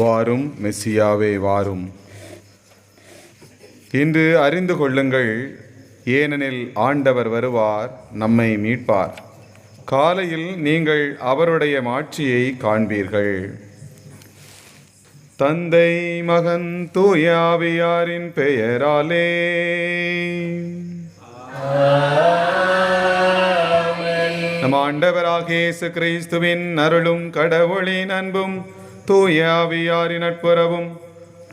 வாரும் மெசியாவே வாரும். இன்று அறிந்து கொள்ளுங்கள், ஏனெனில் ஆண்டவர் வருவார், நம்மை மீட்பார். காலையில் நீங்கள் அவருடைய மாட்சியை காண்பீர்கள். தந்தை மகன் தூய ஆவியாரின் பெயராலே. நம் ஆண்டவராகிய இயேசு கிறிஸ்துவின் அருளும் கடவுளின் அன்பும் தூய ஆவியாரின் நட்புறவும்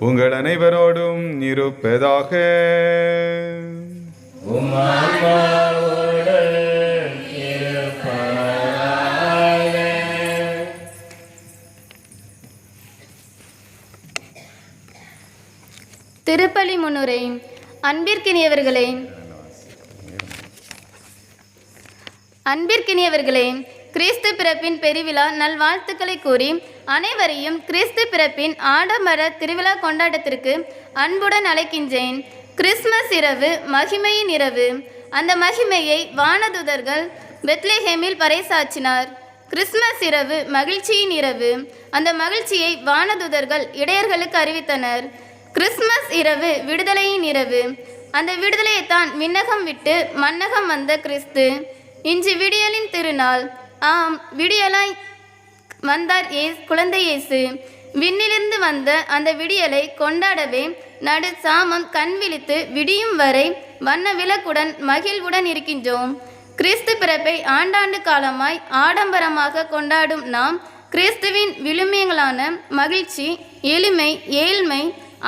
உங்கள் அனைவரோடும் இருப்பதாக. திருப்பலி முன்னுரை. அன்பிற்கினியவர்களே, கிறிஸ்து பிறப்பின் பெருவிழா நல்வாழ்த்துக்களை கூறி அனைவரையும் கிறிஸ்து பிறப்பின் ஆடம்பர திருவிழா கொண்டாட்டத்திற்கு அன்புடன் அழைக்கின்றேன். கிறிஸ்மஸ் இரவு மகிமையின் இரவு. அந்த மகிமையை வானதூதர்கள் பெத்லெஹேமில் பறைசாற்றினார். கிறிஸ்மஸ் இரவு மகிழ்ச்சியின் இரவு. அந்த மகிழ்ச்சியை வானதூதர்கள் இடையர்களுக்கு அறிவித்தனர். கிறிஸ்மஸ் இரவு விடுதலையின் இரவு. அந்த விடுதலையைத்தான் விண்ணகம் விட்டு மன்னகம் வந்த கிறிஸ்து. இன்று விடியலின் திருநாள். ஆம், விடியலாய் வந்தார் குழந்தை இயேசு. விண்ணிலிருந்து வந்த அந்த விடியலை கொண்டாடவே நடு சாமம் கண் விழித்து விடியும் வரை வண்ண விளக்குடன் மகிழ்வுடன் இருக்கின்றோம். கிறிஸ்து பிறப்பை ஆண்டாண்டு காலமாய் ஆடம்பரமாக கொண்டாடும் நாம் கிறிஸ்துவின் விழுமியங்களான மகிழ்ச்சி, எளிமை, ஏழ்மை,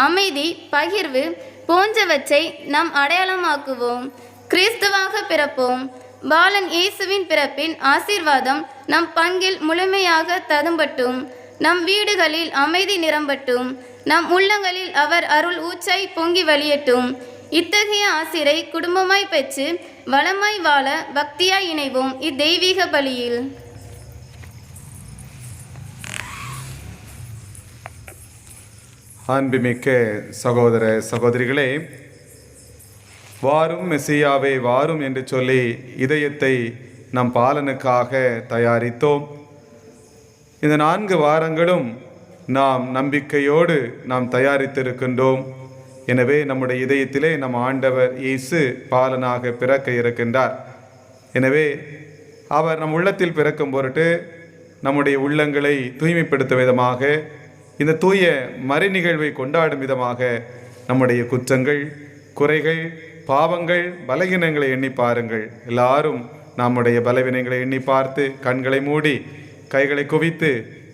அமைதி, பகிர்வு போன்றவற்றை நாம் அடையாளமாக்குவோம். கிறிஸ்துவாக பிறப்போம். பாலன் இயேசுவின் பிறப்பின் ஆசீர்வாதம் நம் பங்கில் முழுமையாக ததும்பட்டும். நம் வீடுகளில் அமைதி நிரம்பட்டும். நம் உள்ளங்களில் அவர் அருள் ஊற்றாய் பொங்கி வழியட்டும். இத்தகைய ஆசிரை குடும்பமாய் பெற்று வளமாய் வாழ பக்தியாய் இணைவோம் இத்தெய்வீக பலியில். அன்புமிக்க சகோதர சகோதரிகளே, வாரும் மெசியாவே வாரும் என்று சொல்லி இதயத்தை நம் பாலனுக்காக தயாரித்தோம். இந்த 4 வாரங்களும் நாம் நம்பிக்கையோடு நாம் தயாரித்திருக்கின்றோம். எனவே நம்முடைய இதயத்திலே நம் ஆண்டவர் இயேசு பாலனாக பிறக்க இருக்கின்றார். எனவே அவர் நம் உள்ளத்தில் பிறக்கும் பொருட்டு நம்முடைய உள்ளங்களை தூய்மைப்படுத்தும் விதமாக, இந்த தூய மறை நிகழ்வை கொண்டாடும் விதமாக நம்முடைய குற்றங்கள், குறைகள், பாவங்கள், பலவீனங்களை எண்ணி பாருங்கள். எல்லாரும் நம்முடைய பலவீனங்களை எண்ணி பார்த்து கண்களை மூடி கைகளை குவித்து,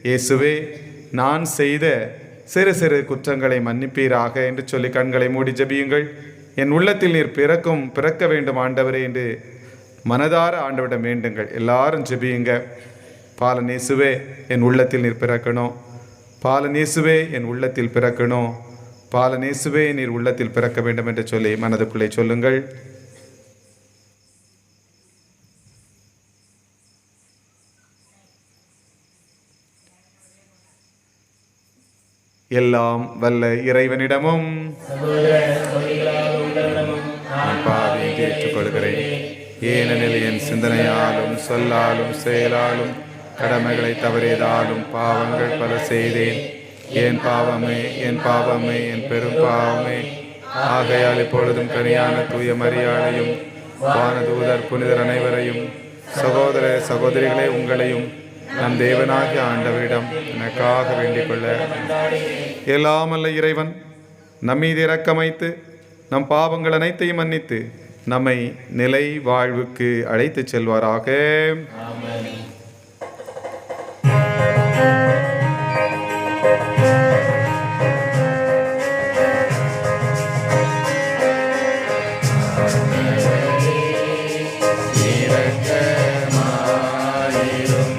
இயேசுவே, நான் செய்த சிறு சிறு குற்றங்களை மன்னிப்பீராக என்று சொல்லி கண்களை மூடி ஜெபியுங்கள். என் உள்ளத்தில் நீர் பிறக்க வேண்டும் ஆண்டவரே என்று மனதார ஆண்டவரிடம் வேண்டுங்கள். எல்லாரும் ஜெபியுங்க. பாலன் இயேசுவே, என் உள்ளத்தில் நீர் பிறக்கணும். பாலன் இயேசுவே, என் உள்ளத்தில் பிறக்கணும். பாலன் இயேசுவே, நீர் உள்ளத்தில் பிறக்க வேண்டும் என்று சொல்லி மனதுக்குள்ளே சொல்லுங்கள். எல்லாம் வல்ல இறைவனிடமும் பாவியை ஏற்றுக்கொள்கிறேன். ஏனெனில் என் சிந்தனையாலும் சொல்லாலும் செயலாலும் கடமைகளை தவறியதாலும் பாவங்கள் பல செய்தேன். என் பாவமே, என் பாவமே, என் பெரும் பாவமே. ஆகையால் இப்பொழுதும் கனியான தூய மரியாதையும் வானதூதர் புனிதர் அனைவரையும், சகோதர சகோதரிகளே உங்களையும் நம் தேவனாகிய ஆண்டவரிடம் எனக்காக வேண்டிக் கொள்ள. எல்லாமல்ல இறைவன் நம்மீது இரக்கமைத்து நம் பாவங்கள் அனைத்தையும் மன்னித்து நம்மை நிலை வாழ்வுக்கு அழைத்துச் செல்வாராக. இரக்கமாயிரும்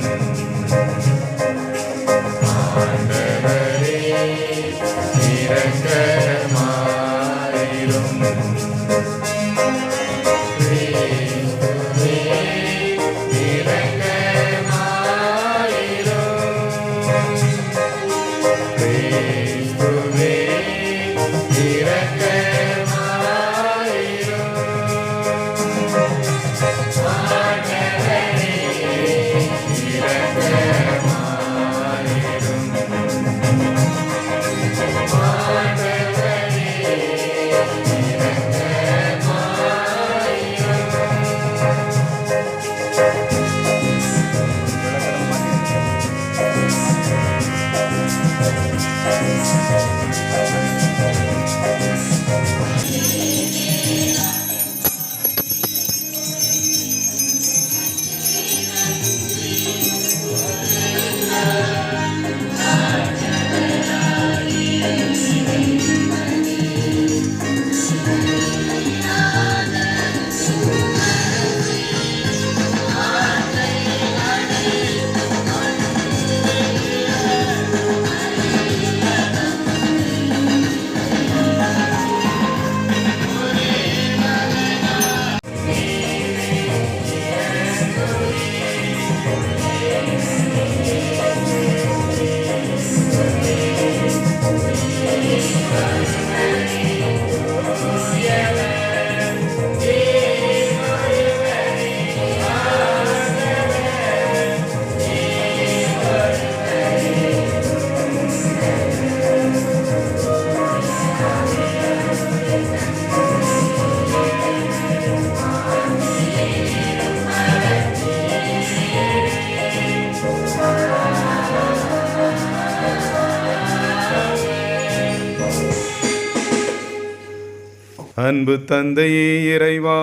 அன்பு தந்தையே இறைவா,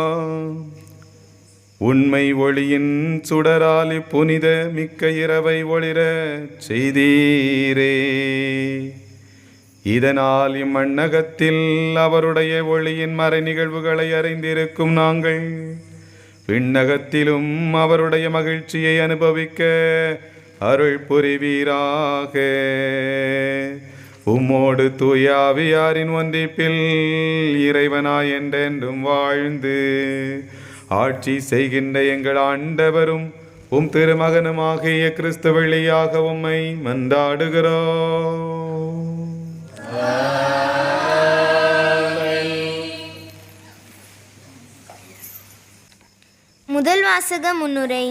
உண்மை ஒளியின் சுடராலி புனித மிக்க இரவை ஒளிர செய்தீரே. இதனால் இம்மண்ணகத்தில் அவருடைய ஒளியின் மறை நிகழ்வுகளை அறிந்திருக்கும் நாங்கள் விண்ணகத்திலும் அவருடைய மகிழ்ச்சியை அனுபவிக்க அருள் புரிவீராக. உம்மோடு தூயாவியாரின் ஒன்றிப்பில் இறைவனாய் என்றென்றும் வாழ்ந்து ஆட்சி செய்கின்ற எங்கள் ஆண்டவரும் உம் திருமகனுமாகிய கிறிஸ்து வழியாக உம்மை மன்றாடுகிறோம். முதல் வாசக முன்னுரை.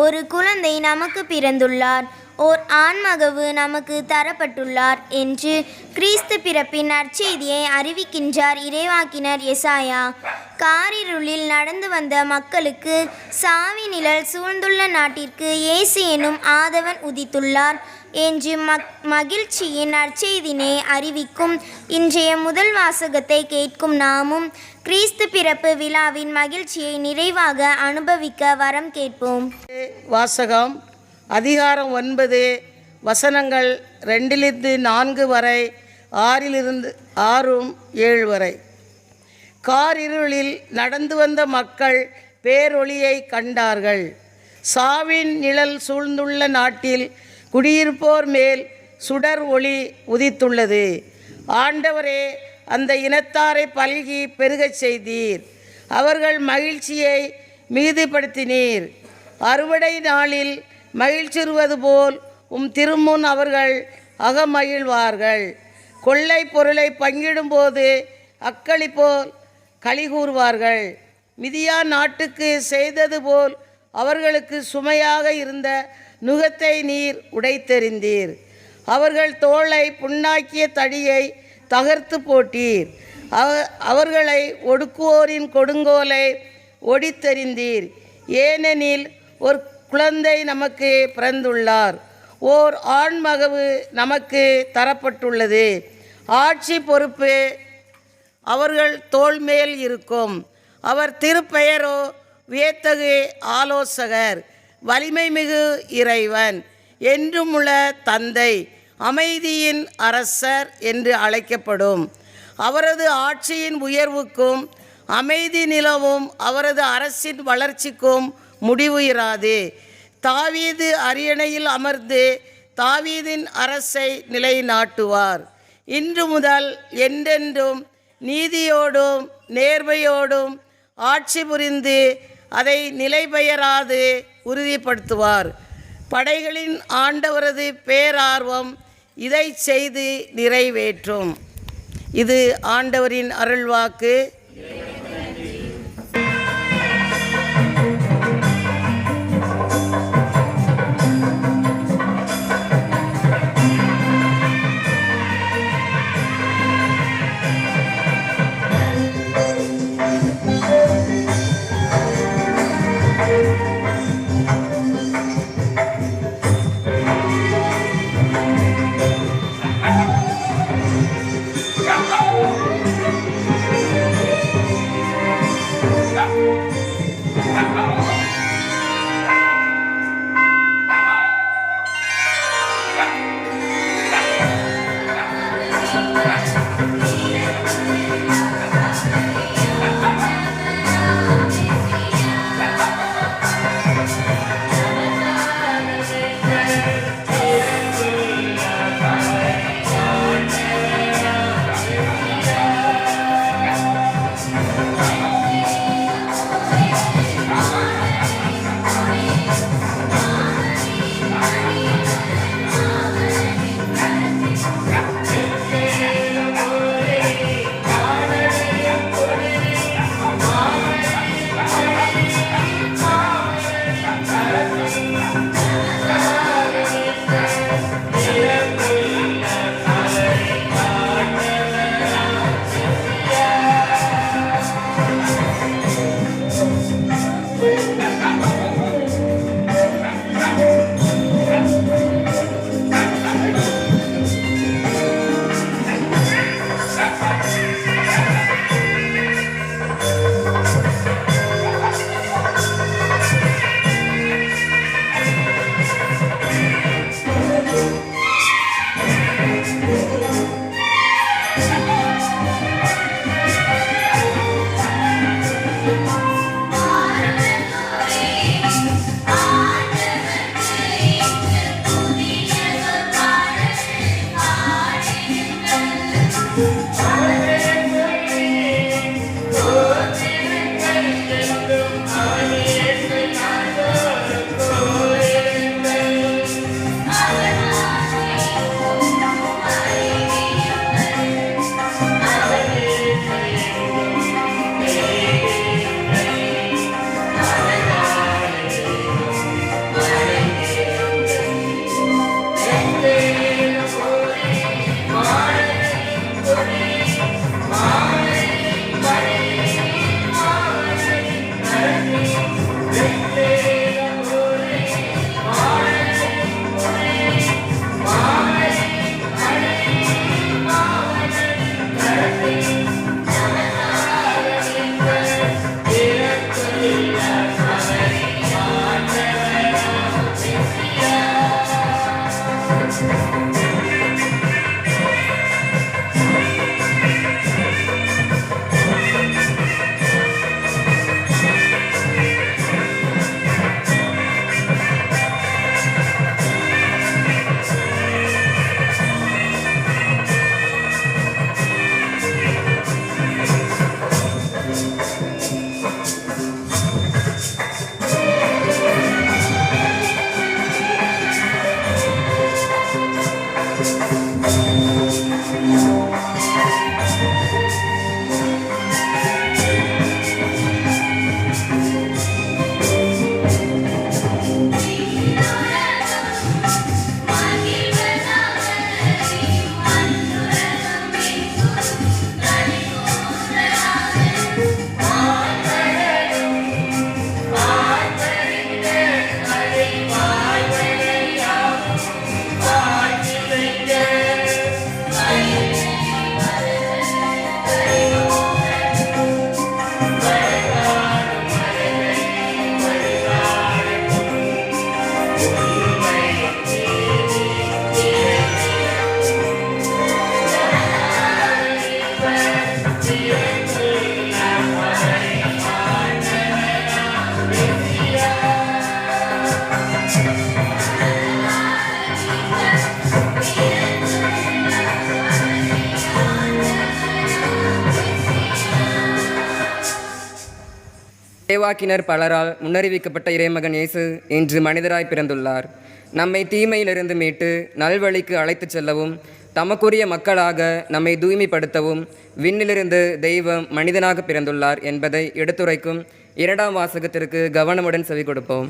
ஒரு குழந்தை நமக்கு பிறந்துள்ளார், ஓர் ஆண்மகவு நமக்கு தரப்பட்டுள்ளார் என்று கிறிஸ்து பிறப்பின் நற்செய்தியை அறிவிக்கின்றார் இறைவாக்கினர் எசாயா. காரிருளில் நடந்து வந்த மக்களுக்கு சாவி நிழல் சூழ்ந்துள்ள நாட்டிற்கு இயேசு எனும் ஆதவன் உதித்துள்ளார் என்று மகிழ்ச்சியின் நற்செய்தினை அறிவிக்கும் இன்றைய முதல் வாசகத்தை கேட்கும் நாமும் கிறிஸ்து பிறப்பு விழாவின் மகிழ்ச்சியை நிறைவாக அனுபவிக்க வரம் கேட்போம். வாசகம் அதிகாரம் 9 வசனங்கள் 2-4 வரை, 6-7 வரை. காரிருளில் நடந்து வந்த மக்கள் பேரொளியை கண்டார்கள். சாவின் நிழல் சூழ்ந்துள்ள நாட்டில் குடியிருப்போர் மேல் சுடர் ஒளி உதித்துள்ளது. ஆண்டவரே, அந்த இனத்தாரை பல்கி பெருகச் செய்தீர், அவர்கள் மகிழ்ச்சியை மிகுதிப்படுத்தினீர். அறுவடை நாளில் மகிழ்ச்சிருவது போல் உம் திருமுன் அவர்கள் அகமகிழ்வார்கள். கொள்ளை பொருளை பங்கிடும்போது அக்களிப்போல் களிகூறுவார்கள். மிதியான் நாட்டுக்கு செய்தது போல் அவர்களுக்கு சுமையாக இருந்த நுகத்தை நீர் உடைத்தெறிந்தீர். அவர்கள் தோளை புண்ணாக்கிய தடியை தகர்த்து போட்டீர். அவர்களை ஒடுக்குவோரின் கொடுங்கோலை ஒடித்தெறிந்தீர். ஏனெனில் ஒரு குழந்தை நமக்கு பிறந்துள்ளார், ஓர் ஆண்மகவு நமக்கு தரப்பட்டுள்ளது. ஆட்சி பொறுப்பு அவர்கள் தோள் மேல் இருக்கும். அவர் திருப்பெயரோ வியத்தகு ஆலோசகர், வலிமை மிகு இறைவன், என்றுமுள்ள தந்தை, அமைதியின் அரசர் என்று அழைக்கப்படும். அவரது ஆட்சியின் உயர்வுக்கும் அமைதி நிலவும் அவரது அரசின் வளர்ச்சிக்கும் முடிவு இராது. தாவீது அரியணையில் அமர்ந்து தாவீதின் அரசை நிலைநாட்டுவார். இன்று முதல் என்றென்றும் நீதியோடும் நேர்மையோடும் ஆட்சி புரிந்து அதை நிலைபெயராது உறுதிப்படுத்துவார். படைகளின் ஆண்டவரது பேரார்வம் இதை செய்து நிறைவேற்றும். இது ஆண்டவரின் அருள்வாக்கு. இறைவாக்கினர் பலரால் முன்னறிவிக்கப்பட்ட இறைமகன் இயேசு இன்று மனிதராய் பிறந்துள்ளார். நம்மை தீமையிலிருந்து மீட்டு நல்வழிக்கு அழைத்துச் செல்லவும் தமக்குரிய மக்களாக நம்மை தூய்மைப்படுத்தவும் விண்ணிலிருந்து தெய்வம் மனிதனாக பிறந்துள்ளார் என்பதை எடுத்துரைக்கும் இரண்டாம் வாசகத்திற்கு கவனமுடன் செவி கொடுப்போம்.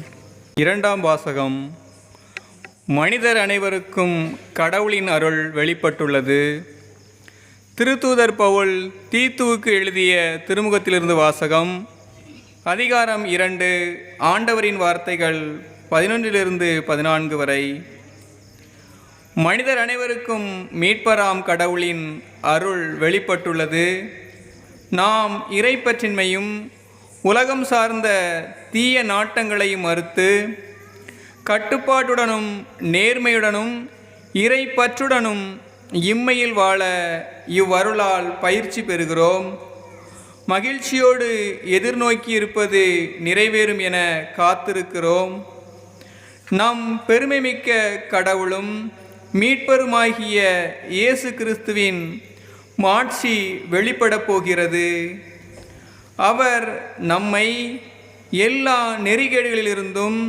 இரண்டாம் வாசகம். மனிதர் அனைவருக்கும் கடவுளின் அருள் வெளிப்பட்டுள்ளது. திருத்தூதர் பவுல் தீத்துவுக்கு எழுதிய திருமுகத்திலிருந்து வாசகம். அதிகாரம் 2, ஆண்டவரின் வார்த்தைகள் 11-14 வரை. மனிதர் அனைவருக்கும் மீட்பராம் கடவுளின் அருள் வெளிப்பட்டுள்ளது. நாம் இறைப்பற்றின்மையும் உலகம் சார்ந்த தீய நாட்டங்களையும் மறுத்து கட்டுப்பாட்டுடனும் நேர்மையுடனும் இறைப்பற்றுடனும் இம்மையில் வாழ இவ்வருளால் பயிற்சி பெறுகிறோம். மகிழ்ச்சியோடு எதிர்நோக்கி இருப்பது நிறைவேறும் என காத்திருக்கிறோம். நம் பெருமைமிக்க கடவுளும் மீட்பருமாகிய இயேசு கிறிஸ்துவின் மாட்சி வெளிப்படப் போகிறது. அவர் நம்மை எல்லா நெறிகேடுகளிலிருந்தும்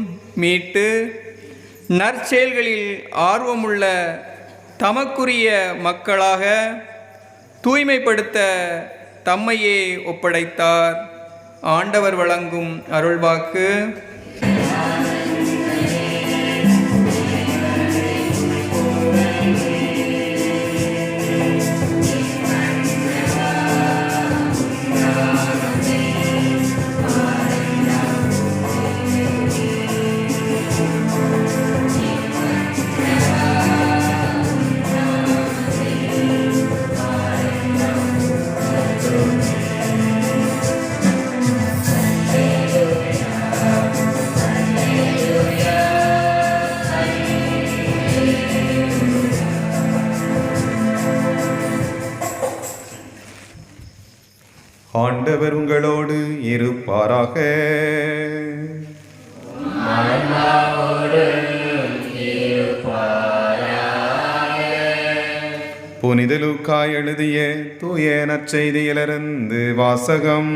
மீட்டு நற்செயல்களில் ஆர்வமுள்ள தமக்குரிய மக்களாக தூய்மைப்படுத்த தம்மையே ஒப்படைத்தார். ஆண்டவர் வழங்கும் அருள்வாக்கு. ஆண்டவர் உங்களோடு இருப்பாராக. புனித லூக்கா எழுதிய தூய நற்செய்தியிலிருந்து வாசகம்.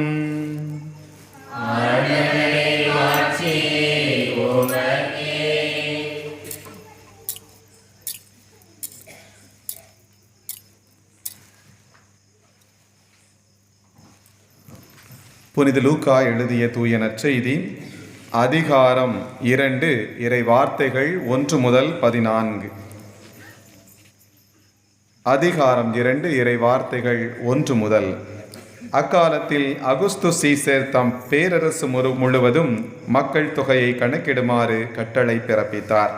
புனித லூக்கா எழுதிய தூய நற்செய்தி அதிகாரம் 2 இறை வார்த்தைகள் 1 முதல் 14. அதிகாரம் 2 இறை வார்த்தைகள் 1 முதல். அக்காலத்தில் அகுஸ்து சீசர் தம் பேரரசு முழுவதும் மக்கள் தொகையை கணக்கிடுமாறு கட்டளை பிறப்பித்தார்.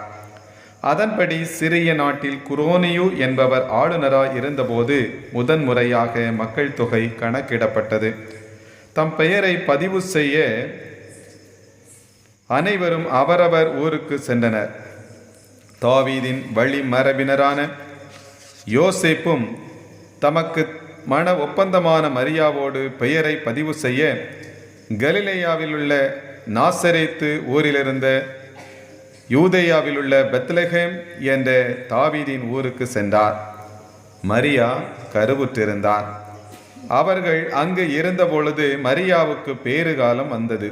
அதன்படி சிறிய நாட்டில் குரோனியு என்பவர் ஆளுநராய் இருந்தபோது முதன்முறையாக மக்கள் தொகை கணக்கிடப்பட்டது. தம் பெயரை பதிவு செய்ய அனைவரும் அவரவர் ஊருக்கு சென்றனர். தாவீதின் வழி மரபினரான யோசேப்பும் தமக்கு மன ஒப்பந்தமான மரியாவோடு பெயரை பதிவு செய்ய கலிலேயாவில் உள்ள நாசரேத்து ஊரிலிருந்த யூதேயாவில் உள்ள பெத்லகேம் என்ற தாவீதின் ஊருக்கு சென்றார். மரியா கருவுற்றிருந்தார். அவர்கள் அங்கு இருந்தபொழுது மரியாவுக்கு பேறுகாலம் வந்தது.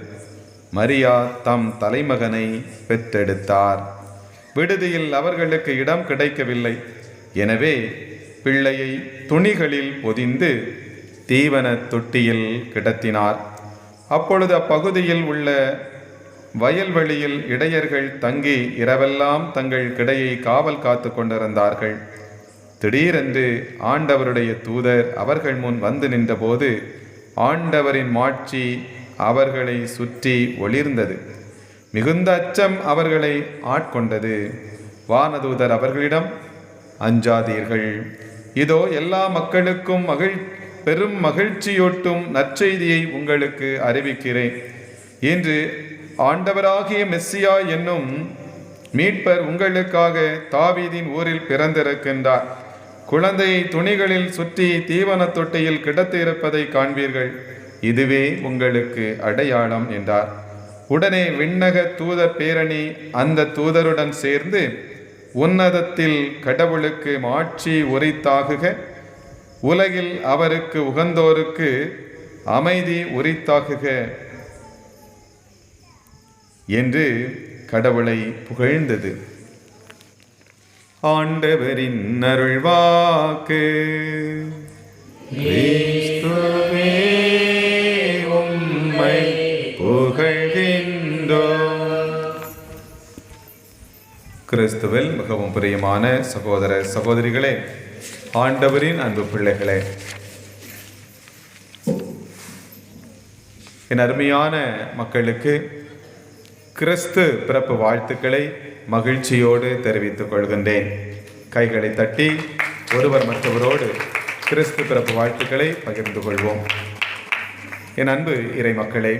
மரியா தம் தலைமகனை பெற்றெடுத்தார். விடுதியில் அவர்களுக்கு இடம் கிடைக்கவில்லை. எனவே பிள்ளையை துணிகளில் பொதிந்து தீவன தொட்டியில் கிடத்தினார். அப்பொழுது அப்பகுதியில் உள்ள வயல்வெளியில் இடையர்கள் தங்கி இரவெல்லாம் தங்கள் கிடையை காவல் காத்து கொண்டிருந்தார்கள். திடீரென்று ஆண்டவருடைய தூதர் அவர்கள் முன் வந்து நின்றபோது ஆண்டவரின் மாட்சி அவர்களை சுற்றி ஒளிர்ந்தது. மிகுந்த அச்சம் அவர்களை ஆட்கொண்டது. வானதூதர் அவர்களிடம், அஞ்சாதீர்கள், இதோ எல்லா மக்களுக்கும் பெரும் மகிழ்ச்சியூட்டும் நற்செய்தியை உங்களுக்கு அறிவிக்கிறேன். இன்று ஆண்டவராகிய மெஸ்ஸியா என்னும் மீட்பர் உங்களுக்காக தாவீதின் ஊரில் பிறந்திருக்கின்றார். குழந்தையை துணிகளில் சுற்றி தீவன தொட்டியில் கிடத்தியிருப்பதை காண்பீர்கள். இதுவே உங்களுக்கு அடையாளம் என்றார். உடனே விண்ணக தூதர் பேரணி அந்த தூதருடன் சேர்ந்து, உன்னதத்தில் கடவுளுக்கு மாட்சி உரித்தாகுக, உலகில் அவருக்கு உகந்தோருக்கு அமைதி உரித்தாகுக என்று கடவுளை புகழ்ந்தது. ஆண்டவரின் அருள்வாக்கு. கிறிஸ்துவே உம்மை புகழ்கின்றோம். கிறிஸ்துவில் மிகவும் பிரியமான சகோதர சகோதரிகளே, ஆண்டவரின் அன்பு பிள்ளைகளே, என் அருமையான மக்களுக்கு கிறிஸ்து பிறப்பு வாழ்த்துக்களை மகிழ்ச்சியோடு தெரிவித்துக் கொள்கின்றேன். கைகளை தட்டி ஒருவர் மற்றவரோடு கிறிஸ்து பிறப்பு வாழ்த்துக்களை பகிர்ந்து கொள்வோம். என் அன்பு இறை மக்களே,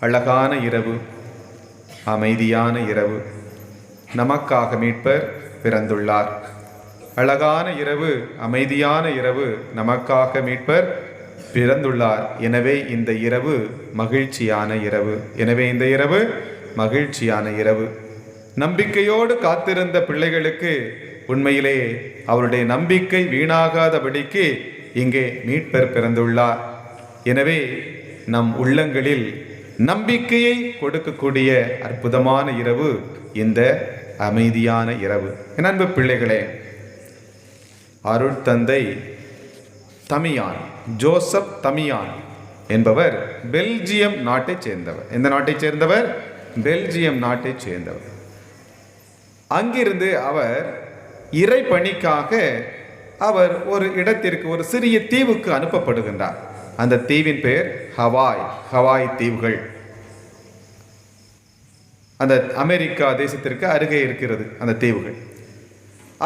அழகான இரவு, அமைதியான இரவு, நமக்காக மீட்பர் பிறந்துள்ளார். அழகான இரவு, அமைதியான இரவு, நமக்காக மீட்பர் பிறந்துள்ளார். எனவே இந்த இரவு மகிழ்ச்சியான இரவு. எனவே இந்த இரவு மகிழ்ச்சியான இரவு. நம்பிக்கையோடு காத்திருந்த பிள்ளைகளுக்கு உண்மையிலே அவருடைய நம்பிக்கை வீணாகாதபடிக்கு இங்கே மீட்பர் பிறந்துள்ளார். எனவே நம் உள்ளங்களில் நம்பிக்கையை கொடுக்கக்கூடிய அற்புதமான இரவு இந்த அமைதியான இரவு. என் அன்பு பிள்ளைகளே, அருட்தந்தை தமியான், ஜோசப் தமியான் என்பவர் பெல்ஜியம் நாட்டைச் சேர்ந்தவர். எந்த நாட்டைச் சேர்ந்தவர்? பெல்ஜியம் நாட்டைச் சேர்ந்தவர். அங்கிருந்து அவர் இறை பணிக்காக அவர் ஒரு இடத்திற்கு, ஒரு சிறிய தீவுக்கு அனுப்பப்படுகின்றார். அந்த தீவின் பெயர் ஹவாய். ஹவாய் தீவுகள் அந்த அமெரிக்கா தேசத்திற்கு அருகே இருக்கிறது. அந்த தீவுகள்,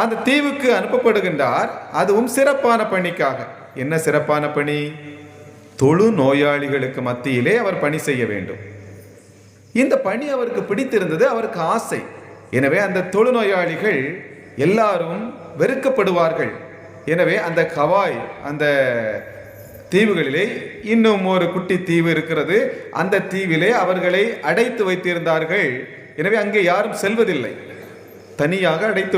அந்த தீவுக்கு அனுப்பப்படுகின்றார். அதுவும் சிறப்பான பணிக்காக. என்ன சிறப்பான பணி? தொழு நோயாளிகளுக்கு மத்தியிலே அவர் பணி செய்ய வேண்டும். இந்த பணி அவருக்கு பிடித்திருந்தது, அவருக்கு ஆசை. எனவே அந்த தொழு நோயாளிகள் எல்லாரும் வெறுக்கப்படுவார்கள். எனவே அந்த ஹவாய், அந்த தீவுகளிலே இன்னும் ஒரு குட்டி தீவு இருக்கிறது. அந்த தீவிலே அவர்களை அடைத்து வைத்திருந்தார்கள். எனவே அங்கே யாரும் செல்வதில்லை, தனியாக அடைத்து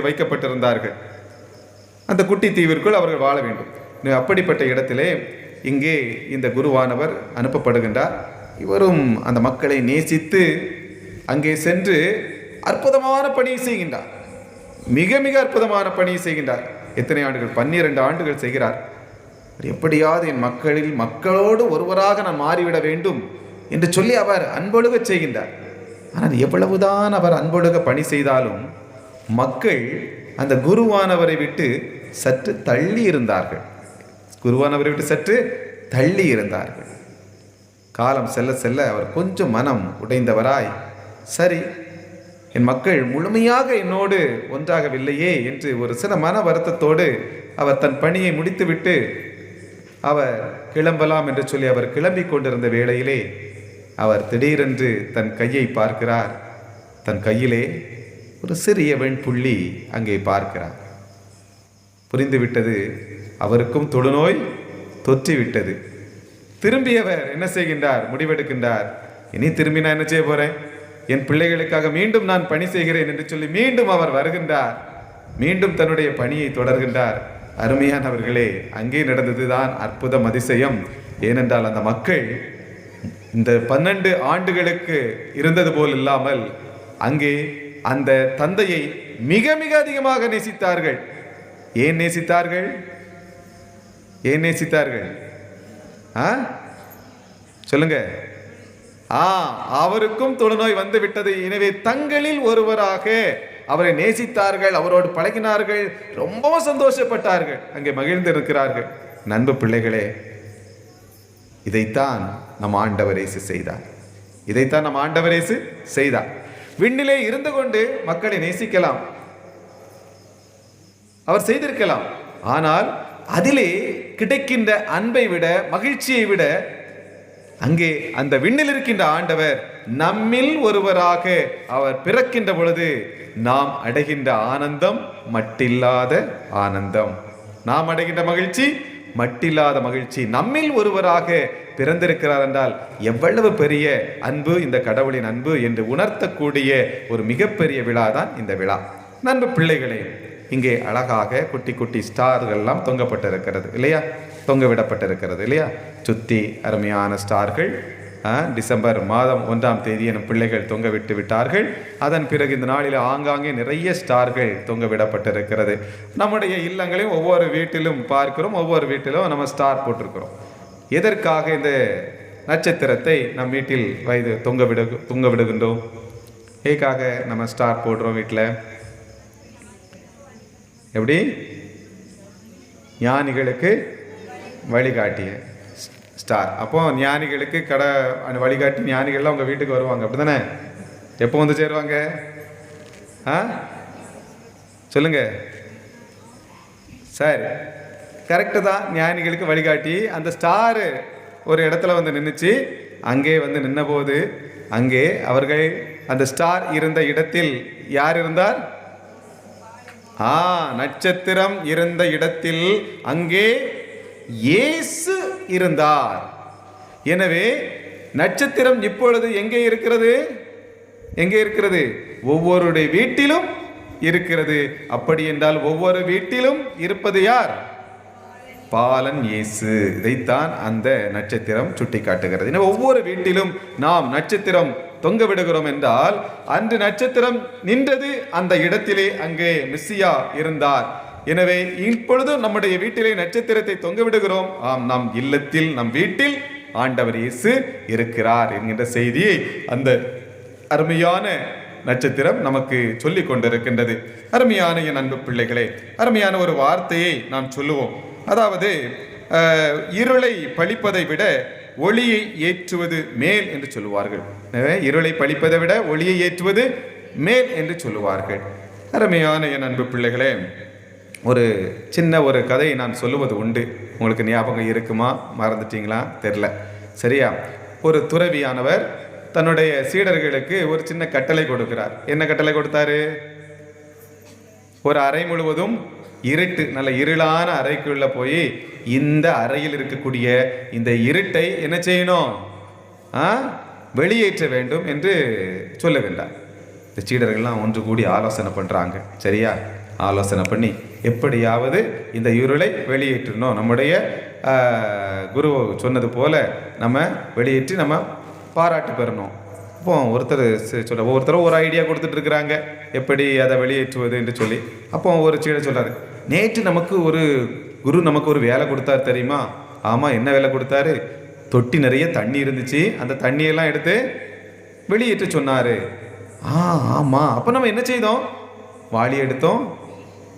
வைக்கப்பட்டிருந்தார்கள். அந்த குட்டி தீவிற்குள் அவர்கள் வாழ வேண்டும். அப்படிப்பட்ட இடத்திலே இங்கே இந்த குருவானவர் அனுப்பப்படுகின்றார். இவரும் அந்த மக்களை நேசித்து அங்கே சென்று அற்புதமான பணியை செய்கின்றார். மிக மிக அற்புதமான பணியை செய்கின்றார். எத்தனை ஆண்டுகள்? 12 ஆண்டுகள் செய்கிறார். எப்படியாவது என் மக்களோடு ஒருவராக நான் மாறிவிட வேண்டும் என்று சொல்லி அவர் அன்பொழுக செய்கின்றார். ஆனால் எவ்வளவுதான் அவர் அன்பொழுக பணி செய்தாலும் மக்கள் அந்த குருவானவரை விட்டு சற்று தள்ளி இருந்தார்கள். குருவானவரை விட்டு சற்று தள்ளி இருந்தார்கள். காலம் செல்ல செல்ல அவர் கொஞ்சம் மனம் உடைந்தவராய், சரி, என் மக்கள் முழுமையாக என்னோடு ஒன்றாகவில்லையே என்று ஒரு சில மன வருத்தத்தோடு அவர் தன் பணியை முடித்துவிட்டு அவர் கிளம்பலாம் என்று சொல்லி அவர் கிளம்பி கொண்டிருந்த வேளையிலே அவர் திடீரென்று தன் கையை பார்க்கிறார். தன் கையிலே ஒரு சிறிய வெண்புள்ளி அங்கே பார்க்கிறார். புரிந்துவிட்டது, அவருக்கும் தொழுநோய் தொற்றிவிட்டது. திரும்பியவர் என்ன செய்கின்றார்? முடிவெடுக்கின்றார், இனி திரும்பி நான் என்ன செய்ய போறேன், என் பிள்ளைகளுக்காக மீண்டும் நான் பணி செய்கிறேன் என்று சொல்லி மீண்டும் அவர் வருகின்றார். மீண்டும் தன்னுடைய பணியை தொடர்கின்றார். அருமையானவர்களே, அங்கே நடந்ததுதான் அற்புதம், அதிசயம். ஏனென்றால் அந்த மக்கள் இந்த 12 ஆண்டுகளுக்கு இருந்தது போல் இல்லாமல் அங்கே அந்த தந்தையை மிக மிக அதிகமாக நேசித்தார்கள். ஏன் நேசித்தார்கள்? ஏன் நேசித்தார்கள்? சொல்லுங்க. அவருக்கும் தொழுநோய் வந்து விட்டது. எனவே தங்களில் ஒருவராக அவரை நேசித்தார்கள், அவரோடு பழகினார்கள், ரொம்பவும் சந்தோஷப்பட்டார்கள், அங்கே மகிழ்ந்து இருக்கிறார்கள். நண்பு பிள்ளைகளே, இதைத்தான் நம் ஆண்டவர் இயேசு செய்தார். இதைத்தான் நம் ஆண்டவர் இயேசு செய்தார். விண்ணிலே இருந்து கொண்டு மக்களை நேசிக்கலாம், அவர் செய்திருக்கலாம். ஆனால் அதிலே கிடைக்கின்ற அன்பை விட, மகிழ்ச்சியை விட, அங்கே அந்த விண்ணில் இருக்கின்ற ஆண்டவர் நம்மில் ஒருவராக அவர் பிறக்கின்ற பொழுது நாம் அடைகின்ற ஆனந்தம் மட்டில்லாத ஆனந்தம். நாம் அடைகின்ற மகிழ்ச்சி மட்டில்லாத மகிழ்ச்சி. நம்மில் ஒருவராக பிறந்திருக்கிறார் என்றால் எவ்வளவு பெரிய அன்பு, இந்த கடவுளின் அன்பு என்று உணர்த்தக்கூடிய ஒரு மிகப்பெரிய விழா தான் இந்த விழா. நண்பு பிள்ளைகளே, இங்கே அழகாக குட்டி குட்டி ஸ்டார்கள்லாம் தொங்கப்பட்டிருக்கிறது இல்லையா, தொங்க விடப்பட்டிருக்கிறது இல்லையா, சுற்றி அருமையான ஸ்டார்கள். டிசம்பர் மாதம் 1ஆம் தேதி எனும் பிள்ளைகள் தொங்க விட்டு விட்டார்கள். அதன் பிறகு இந்த நாளில் ஆங்காங்கே நிறைய ஸ்டார்கள் தொங்க விடப்பட்டிருக்கிறது. நம்முடைய இல்லங்களையும் ஒவ்வொரு வீட்டிலும் பார்க்கிறோம், ஒவ்வொரு வீட்டிலும் நம்ம ஸ்டார் போட்டிருக்கிறோம். எதற்காக இந்த நட்சத்திரத்தை நம் வீட்டில் தொங்க விடுகின்றோம்? ஏக்காக நம்ம ஸ்டார் போடுறோம் வீட்டில்? எப்படி? ஞானிகளுக்கு வழிகாட்டிய ஸ்டார். அப்போ ஞானிகளுக்கு வழிகாட்டி ஞானிகள்லாம் உங்கள் வீட்டுக்கு வருவாங்க, அப்படி தானே? எப்போ வந்து சேருவாங்க? சொல்லுங்க. சரி, கரெக்டு தான். ஞானிகளுக்கு வழிகாட்டி அந்த ஸ்டாரு ஒரு இடத்துல வந்து நின்றுச்சு. அங்கே வந்து நின்னபோது அங்கே அவர்கள் அந்த ஸ்டார் இருந்த இடத்தில் யார் இருந்தார்? நட்சத்திரம் இருந்த இடத்தில் அங்கே இயேசு இருந்தார். எனவே நட்சத்திரம் இப்பொழுது எங்கே இருக்கிறது? எங்கே இருக்கிறது? ஒவ்வொருடைய வீட்டிலும் இருக்கிறது. அப்படி என்றால் ஒவ்வொரு வீட்டிலும் இருப்பது யார்? பாலன் இயேசு. இதைத்தான் அந்த நட்சத்திரம் சுட்டி காட்டுகிறது. எனவே ஒவ்வொரு வீட்டிலும் நாம் நட்சத்திரம் தொங்க விடுகிறோம் என்றால் அன்று நட்சத்திரம் நின்றது அந்த இடத்திலே, அங்கே மெசியா இருந்தார். எனவே இப்பொழுது நம்முடைய வீட்டிலே நட்சத்திரத்தை தொங்க விடுகிறோம். நம் இல்லத்தில், நம் வீட்டில் ஆண்டவர் இயேசு இருக்கிறார் என்கின்ற செய்தியை அந்த அருமையான நட்சத்திரம் நமக்கு சொல்லிக் கொண்டிருக்கின்றது. அருமையான என் அன்பு பிள்ளைகளே, அருமையான ஒரு வார்த்தையை நாம் சொல்லுவோம். அதாவது இருளை பழிப்பதை விட ஒளியை ஏற்றுவது மேல் என்று சொல்லுவார்கள். இருளை பழிப்பதை விட ஒளியை ஏற்றுவது மேல் என்று சொல்லுவார்கள். அருமையான என் அன்பு பிள்ளைகளே, ஒரு சின்ன ஒரு கதையை நான் சொல்லுவது உண்டு. உங்களுக்கு ஞாபகம் இருக்குமா, மறந்துட்டீங்களா தெரில. சரியா? ஒரு துறவியானவர் தன்னுடைய சீடர்களுக்கு ஒரு சின்ன கட்டளை கொடுக்கிறார். என்ன கட்டளை கொடுத்தாரு? ஒரு அறை முழுவதும் இருட்டு, நல்ல இருளான அறைக்குள்ள போய் இந்த அறையில் இருக்கக்கூடிய இந்த இருட்டை என்ன செய்யணும்? வெளியேற்ற வேண்டும் என்று சொல்லுகின்றார். இந்த சீடர்கள்லாம் ஒன்று கூடி ஆலோசனை பண்ணுறாங்க. சரியா? ஆலோசனை பண்ணி எப்படியாவது இந்த இருளை வெளியேற்றணும், நம்முடைய குரு சொன்னது போல நம்ம வெளியேற்றி நம்ம பாராட்டு பெறணும். அப்போ ஒவ்வொருத்தரும் ஒரு ஐடியா கொடுத்துட்டு இருக்கிறாங்க, எப்படி அதை வெளியேற்றுவது என்று சொல்லி. அப்போ ஒரு சீடர் சொல்றாரு, நேற்று நமக்கு ஒரு குரு நமக்கு ஒரு வேலை கொடுத்தாரு தெரியுமா? ஆமாம், என்ன வேலை கொடுத்தாரு? தொட்டி நிறைய தண்ணி இருந்துச்சு, அந்த தண்ணியெல்லாம் எடுத்து வெளியேற்ற சொன்னார். ஆமாம். அப்போ நம்ம என்ன செய்தோம்? வாளி எடுத்தோம்,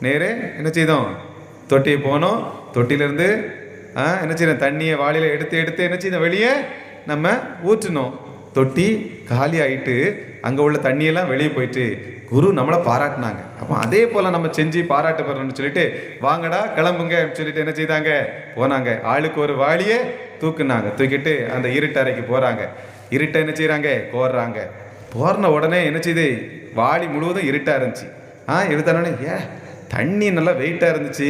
நேரே என்ன செய்தோம்? தொட்டியை போனோம், தொட்டியிலேருந்து என்ன செய்யணும்? தண்ணியை வாளியில் எடுத்து என்ன செய்தோம்? வெளியே நம்ம ஊற்றினோம். தொட்டி காலி ஆகிட்டு அங்கே உள்ள தண்ணியெல்லாம் வெளியே போயிட்டு குரு நம்மளை பாராட்டினாங்க. அப்போ அதே போல் நம்ம செஞ்சு பாராட்டு பெறணும்னு சொல்லிட்டு வாங்கடா கிளம்புங்க சொல்லிட்டு என்ன செய்தாங்க? போனாங்க. ஆளுக்கு ஒரு வாளியை தூக்குனாங்க. தூக்கிட்டு அந்த இருட்டறைக்கு போகிறாங்க. இருட்டை என்ன செய்கிறாங்க, கோர்றாங்க. போர்ன உடனே என்ன செய்யுது, வாளி முழுவதும் இருட்டாக இருந்துச்சு. எடுத்தானே தண்ணி நல்லா வெயிட்டாக இருந்துச்சு,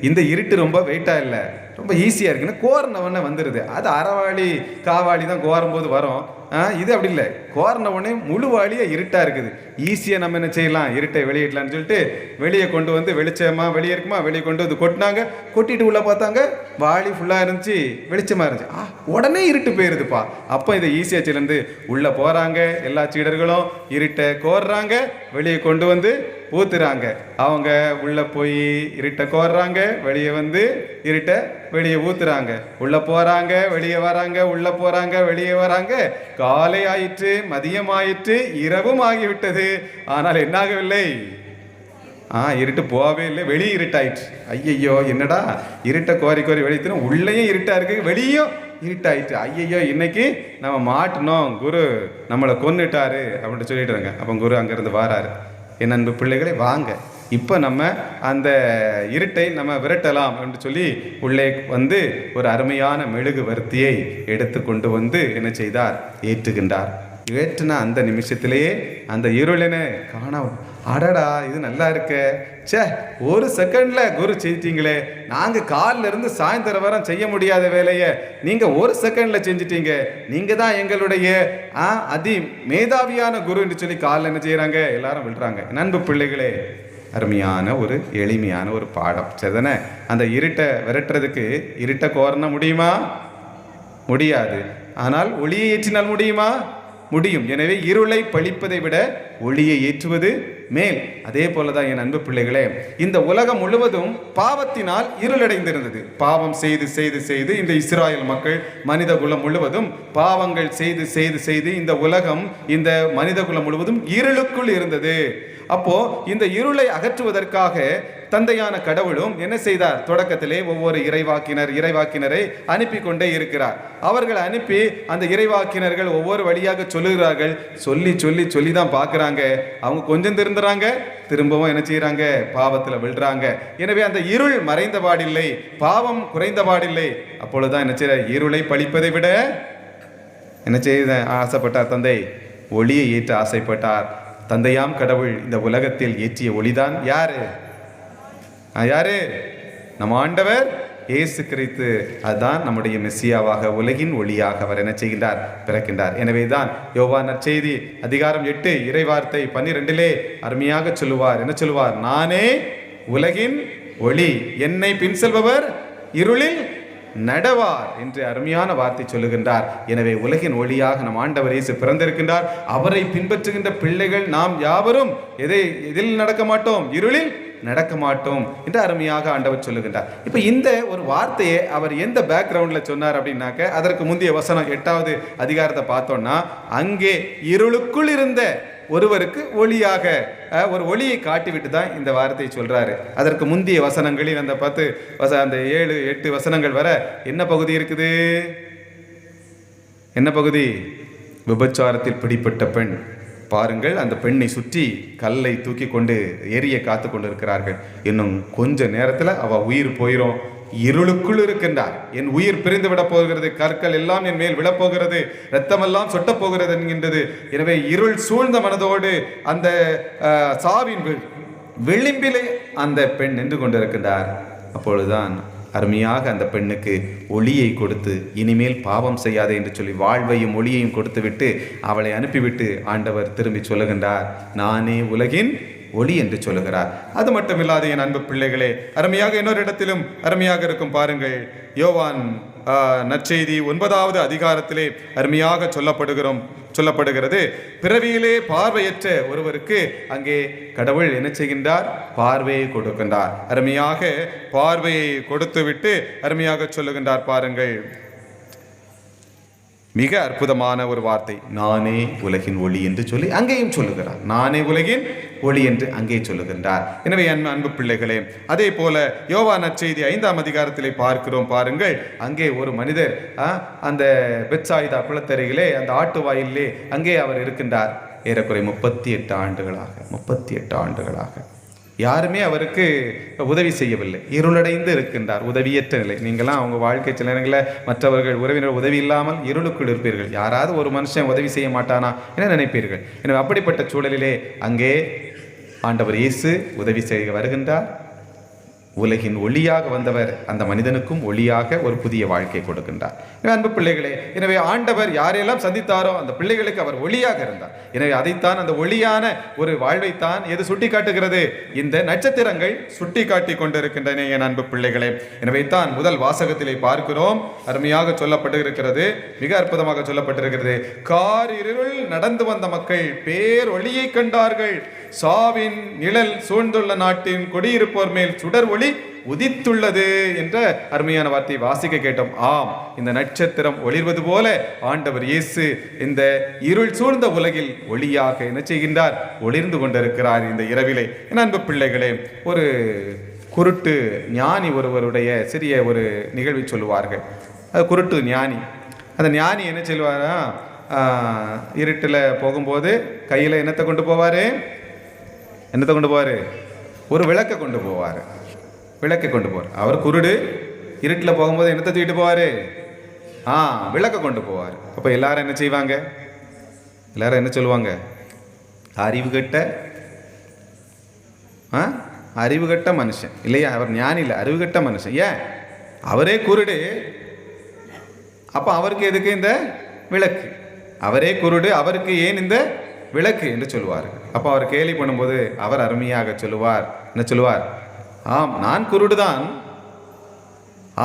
இந்த இருட்டு ரொம்ப வெயிட்டாக இல்லை, ரொம்ப ஈஸியாக இருக்குன்னு கோரின உடனே வந்துடுது. அது அரைவாளி காவாளி தான் கோரும் போது வரும். இது அப்படி இல்லை, கோரின உடனே முழு வாளியாக இருட்டாக இருக்குது. ஈஸியாக நம்ம என்ன செய்யலாம், இருட்டை வெளியிடலான்னு சொல்லிட்டு வெளியே கொண்டு வந்து, வெளிச்சமா வெளியே இருக்குமா, வெளியே கொண்டு வந்து கொட்டினாங்க. கொட்டிட்டு உள்ளே பார்த்தாங்க, வாளி ஃபுல்லாக இருந்துச்சு, வெளிச்சமாக இருந்துச்சு. உடனே இருட்டு போயிருதுப்பா. அப்போ இதை ஈஸியாக சிலந்து உள்ளே போகிறாங்க. எல்லா சீடர்களும் இருட்டை கோர்றாங்க, வெளியே கொண்டு வந்து ஊத்துறாங்க. அவங்க உள்ளே போய் இருட்டை கோர்றாங்க, வெளியே வந்து இருட்டை வெளியே ஊத்துறாங்க. உள்ளே போகிறாங்க, வெளியே வராங்க, உள்ளே போகிறாங்க, வெளியே வராங்க. காலை ஆயிற்று, மதியம் ஆயிற்று, இரவும் ஆகிவிட்டது. ஆனால் என்னாகவில்லை, இருட்டு போகவே இல்லை, வெளியே இருட்டாயிற்று. ஐயையோ என்னடா இருட்டை கோரி கோரி வெளியே, உள்ளேயும் இருட்டாக இருக்குது, வெளியும் இருட்டாயிற்று. ஐயையோ இன்னைக்கு நம்ம மாட்டினோம், குரு நம்மளை கொன்னுட்டாரு அப்படின்ட்டு சொல்லிட்டுறாங்க. அப்போ குரு அங்கேருந்து வாராரு. என் அன்பு பிள்ளைகளை வாங்க, இப்போ நம்ம அந்த இருட்டை நம்ம விரட்டலாம் என்று சொல்லி உள்ளே வந்து ஒரு அருமையான மெழுகு வர்த்தியை எடுத்து கொண்டு வந்து என்ன செய்தார், ஏற்றுகின்றார். ஏற்றுனா அந்த நிமிஷத்திலேயே அந்த இருளினை காணோம். அடடா இது நல்லா இருக்க, சே ஒரு செகண்டில் குரு செஞ்சிட்டீங்களே, நாங்கள் காலில் இருந்து சாயந்தரம் வரை செய்ய முடியாத வேலையை நீங்கள் ஒரு செகண்டில் செஞ்சிட்டீங்க, நீங்கள் தான் எங்களுடைய அதி மேதாவியான குரு என்று சொல்லி காலில் என்ன செய்கிறாங்க, எல்லாரும் விழுறாங்க. நண்பு பிள்ளைகளே, அருமையான ஒரு எளிமையான ஒரு பாடம் சரிதானே. அந்த இருட்டை விரட்டுறதுக்கு இருட்டை கோரணும் முடியுமா? முடியாது. ஆனால் ஒளியை ஏற்றினால் முடியுமா? முடியும். எனவே இருளை பழிப்பதை விட ஒளியை ஏற்றுவது மேல். அதே போலதான் என் அன்பு பிள்ளைகளே, இந்த உலகம் முழுவதும் பாவத்தினால் இருளடைந்திருந்தது. பாவம் செய்து செய்து செய்து இந்த இஸ்ராயல் மக்கள், மனித குலம் முழுவதும் பாவங்கள் செய்து செய்து செய்து இந்த உலகம், இந்த மனித குலம் முழுவதும் இருளுக்குள் இருந்தது. அப்போ இந்த இருளை அகற்றுவதற்காக தந்தையான கடவுளும் என்ன செய்தார், தொடக்கத்திலே ஒவ்வொரு இறைவாக்கினரை அனுப்பி கொண்டே இருக்கிறார். அவர்கள் அனுப்பி அந்த இறைவாக்கினர்கள் ஒவ்வொரு வழியாக சொல்லுகிறார்கள். சொல்லி சொல்லி சொல்லி தான் பார்க்குறாங்க. அவங்க கொஞ்சம் திருந்துறாங்க, திரும்பவும் என்ன செய்யறாங்க, பாவத்தில் விழுறாங்க. எனவே அந்த இருள் மறைந்த பாடில்லை, பாவம் குறைந்த பாடில்லை. அப்பொழுதுதான் என்ன செய்ய, இருளை பழிப்பதை விட என்ன செய்ய ஆசைப்பட்டார் தந்தை, ஒளியை ஏற்ற ஆசைப்பட்டார். தந்தையாம் கடவுள் இந்த உலகத்தில் ஏற்றிய ஒளிதான் யாரு? நம்ம ஆண்டவர் இயேசு கிறிஸ்து. அதுதான் நம்முடைய மெசியாவாக, உலகின் ஒளியாக அவர் என்ன செய்கின்றார், பிறக்கின்றார். எனவே தான் யோவான் நற்செய்தி அதிகாரம் 8 இறைவார்த்தை 12 அருமையாக சொல்லுவார். என்ன சொல்லுவார்? நானே உலகின் ஒளி, என்னை பின் செல்பவர் இருளில் நடவார் என்று அருமையான வார்த்தை சொல்லுகின்றார். எனவே உலகின் ஒளியாக நம் ஆண்டவர் இயேசு பிறந்திருக்கின்றார். அவரை பின்பற்றுகின்ற பிள்ளைகள் நாம் யாவரும் எதில் நடக்க மாட்டோம், இருளில் நடக்க மாட்டோம் என்று அருமையாக ஆண்டவர் சொல்லுகின்றார். இப்போ இந்த ஒரு வார்த்தையை அவர் எந்த பேக்ரவுண்டில் சொன்னார் அப்படின்னாக்க, அதற்கு முந்தைய வசனம் 8வது அதிகாரத்தை பார்த்தோம்னா, அங்கே இருளுக்குள் இருந்த ஒருவருக்கு ஒளியாக ஒரு ஒளியை காட்டிவிட்டு தான் இந்த வார்த்தையை சொல்றாரு. அதற்கு முந்தைய வசனங்களில் அந்த 7-8 வசனங்கள் வர என்ன பகுதி இருக்குது? என்ன பகுதி? விபச்சாரத்தில் பிடிப்பட்ட பெண். பாருங்கள், அந்த பெண்ணை சுற்றி கல்லை தூக்கி கொண்டு எரிய காத்து கொண்டு இருக்கிறார்கள். இன்னும் கொஞ்ச நேரத்தில் அவ உயிர் போயிடும். இருளுக்குள் இருக்கின்றார். என் உயிர் பிரிந்து விட போகிறது, கற்கள் எல்லாம் என் மேல் விழப்போகிறது, இரத்தமெல்லாம் சொட்டப் போகிறது என்கின்றது. எனவே இருள் சூழ்ந்த மனதோடு அந்த சாவின் விளிம்பிலே அந்த பெண் நின்று கொண்டிருக்கின்றார். அப்பொழுதுதான் அருமையாக அந்த பெண்ணுக்கு ஒளியை கொடுத்து, இனிமேல் பாவம் செய்யாதே என்று சொல்லி வாழ்வையும் ஒளியையும் கொடுத்து விட்டு அவளை அனுப்பிவிட்டு ஆண்டவர் திரும்பி சொல்லுகின்றார், நானே உலகின் ஒளி என்று சொல்லுகிறார். அது மட்டுமில்லாத என் அன்பு பிள்ளைகளே, அருமையாக இன்னொரு இடத்திலும் அருமையாக இருக்கும். பாருங்கள், யோவான் நற்செய்தி 9வது அதிகாரத்திலே அருமையாக சொல்லப்படுகிறது. பிறவியிலே பார்வையற்ற ஒருவருக்கு அங்கே கடவுள் என்ன செய்கின்றார்? பார்வையை கொடுக்கின்றார். அருமையாக பார்வையை கொடுத்து விட்டு அருமையாக சொல்லுகின்றார். பாருங்கள், மிக அற்புதமான ஒரு வார்த்தை, நானே உலகின் ஒளி என்று சொல்லி அங்கேயும் சொல்லுகிறார். நானே உலகின் ஒளி என்று அங்கே சொல்லுகின்றார். எனவே அன்பு பிள்ளைகளே, அதே போல யோவான் நற்செய்தி 5ஆம் அதிகாரத்திலே பார்க்கிறோம். பாருங்கள், அங்கே ஒரு மனிதர் அந்த பெத்சாயிதா குளத்தருகிலே அந்த ஆட்டு வாயிலே அங்கே அவர் இருக்கின்றார். ஏறக்குறை 38 ஆண்டுகளாக யாருமே அவருக்கு உதவி செய்யவில்லை. இருளடைந்து இருக்கின்றார், உதவியற்ற நிலை. நீங்களாம் அவங்க வாழ்க்கை சில நேரங்களில் மற்றவர்கள் உறவினர் உதவி இல்லாமல் இருளுக்குள் இருப்பீர்கள். யாராவது ஒரு மனுஷன் உதவி செய்ய மாட்டானா என நினைப்பீர்கள். எனவே அப்படிப்பட்ட சூழலிலே அங்கே ஆண்டவர் இயேசு உதவி செய்ய வருகின்றார். உலகின் ஒளியாக வந்தவர் அந்த மனிதனுக்கும் ஒளியாக ஒரு புதிய வாழ்க்கை கொடுக்கின்றார். அன்பு பிள்ளைகளே, எனவே ஆண்டவர் யாரையெல்லாம் சந்தித்தாரோ அந்த பிள்ளைகளுக்கு அவர் ஒளியாக இருந்தார். எனவே அதைத்தான், அந்த ஒளியான ஒரு வாழ்வைத்தான் எது சுட்டி காட்டுகிறது? இந்த நட்சத்திரங்கள் சுட்டி காட்டி கொண்டிருக்கின்றன என் அன்பு பிள்ளைகளே. எனவே தான் முதல் வாசகத்திலே பார்க்கிறோம், அருமையாக சொல்லப்பட்டிருக்கிறது, மிக அற்புதமாக சொல்லப்பட்டிருக்கிறது. கார் இருள் நடந்து வந்த மக்கள் பேர் ஒளியை கண்டார்கள். சாவின் நிழல் சூழ்ந்துள்ள நாட்டின் குடியிருப்போர் மேல் சுடர் ஒளி உதித்துள்ளது என்ற அருமையான வார்த்தையை வாசிக்க கேட்டோம். ஆம், இந்த நட்சத்திரம் ஒளிர்வது போல ஆண்டவர் இயேசு இந்த இருள் சூழ்ந்த உலகில் ஒளியாக என்ன செய்கின்றார்? ஒளிர்ந்து கொண்டிருக்கிறார் இந்த இரவிலே. என் அன்பு பிள்ளைகளே, ஒரு குருட்டு ஞானி ஒருவருடைய சிறிய ஒரு நிகழ்வை சொல்லுவார்கள். அது குருட்டு ஞானி. அந்த ஞானி என்ன சொல்லுவாரா? இருட்டில் போகும்போது கையில் என்னத்தை கொண்டு போவார்? என்னத்தை கொண்டு போவார்? ஒரு விளக்கை கொண்டு போவார். விளக்கை கொண்டு போவார். அவர் குருடு, இருட்டில் போகும்போது என்னத்தை தூக்கிட்டு போவார்? விளக்கை கொண்டு போவார். அப்போ எல்லாரும் என்ன செய்வாங்க? எல்லாரும் என்ன சொல்லுவாங்க? அறிவு கட்ட மனுஷன் இல்லையா? அவர் ஞானி இல்லை, அறிவு கட்ட மனுஷன். ஏன்? அவரே குருடு, அப்போ அவருக்கு எதுக்கு இந்த விளக்கு? அவரே குருடு, அவருக்கு ஏன் இந்த விளக்கு என்று சொல்லுவார். அப்போ அவர் கேலி பண்ணும்போது அவர் அருமையாக சொல்லுவார். என்ன சொல்லுவார்? ஆம், நான் குருடுதான்,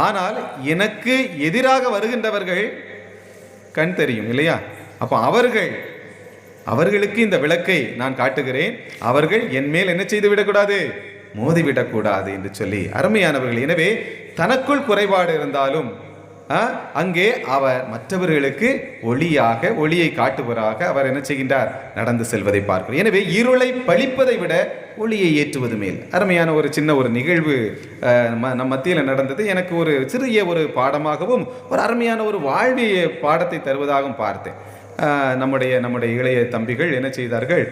ஆனால் எனக்கு எதிராக வருகின்றவர்கள் கண் தெரியும் இல்லையா? அப்போ அவர்களுக்கு இந்த விளக்கை நான் காட்டுகிறேன், அவர்கள் என் மேல் என்ன செய்து விடக்கூடாது? மோதிவிடக்கூடாது என்று சொல்லி அருமையானவர்கள். எனவே தனக்குள் குறைபாடு இருந்தாலும் அங்கே அவர் மற்றவர்களுக்கு ஒளியை காட்டுவராக அவர் என்ன செய்கின்றார்? நடந்து செல்வதை பார்க்கிறோம். எனவே இருளை பழிப்பதை விட ஒளியை ஏற்றுவது மேல். அருமையான ஒரு சின்ன ஒரு நிகழ்வு நம் மத்தியில் நடந்தது. எனக்கு ஒரு சிறிய ஒரு பாடமாகவும் ஒரு அருமையான ஒரு வாழ்விய பாடத்தை தருவதாகவும் பார்த்தேன். நம்முடைய இளைய தம்பிகள் என்ன செய்தார்கள்?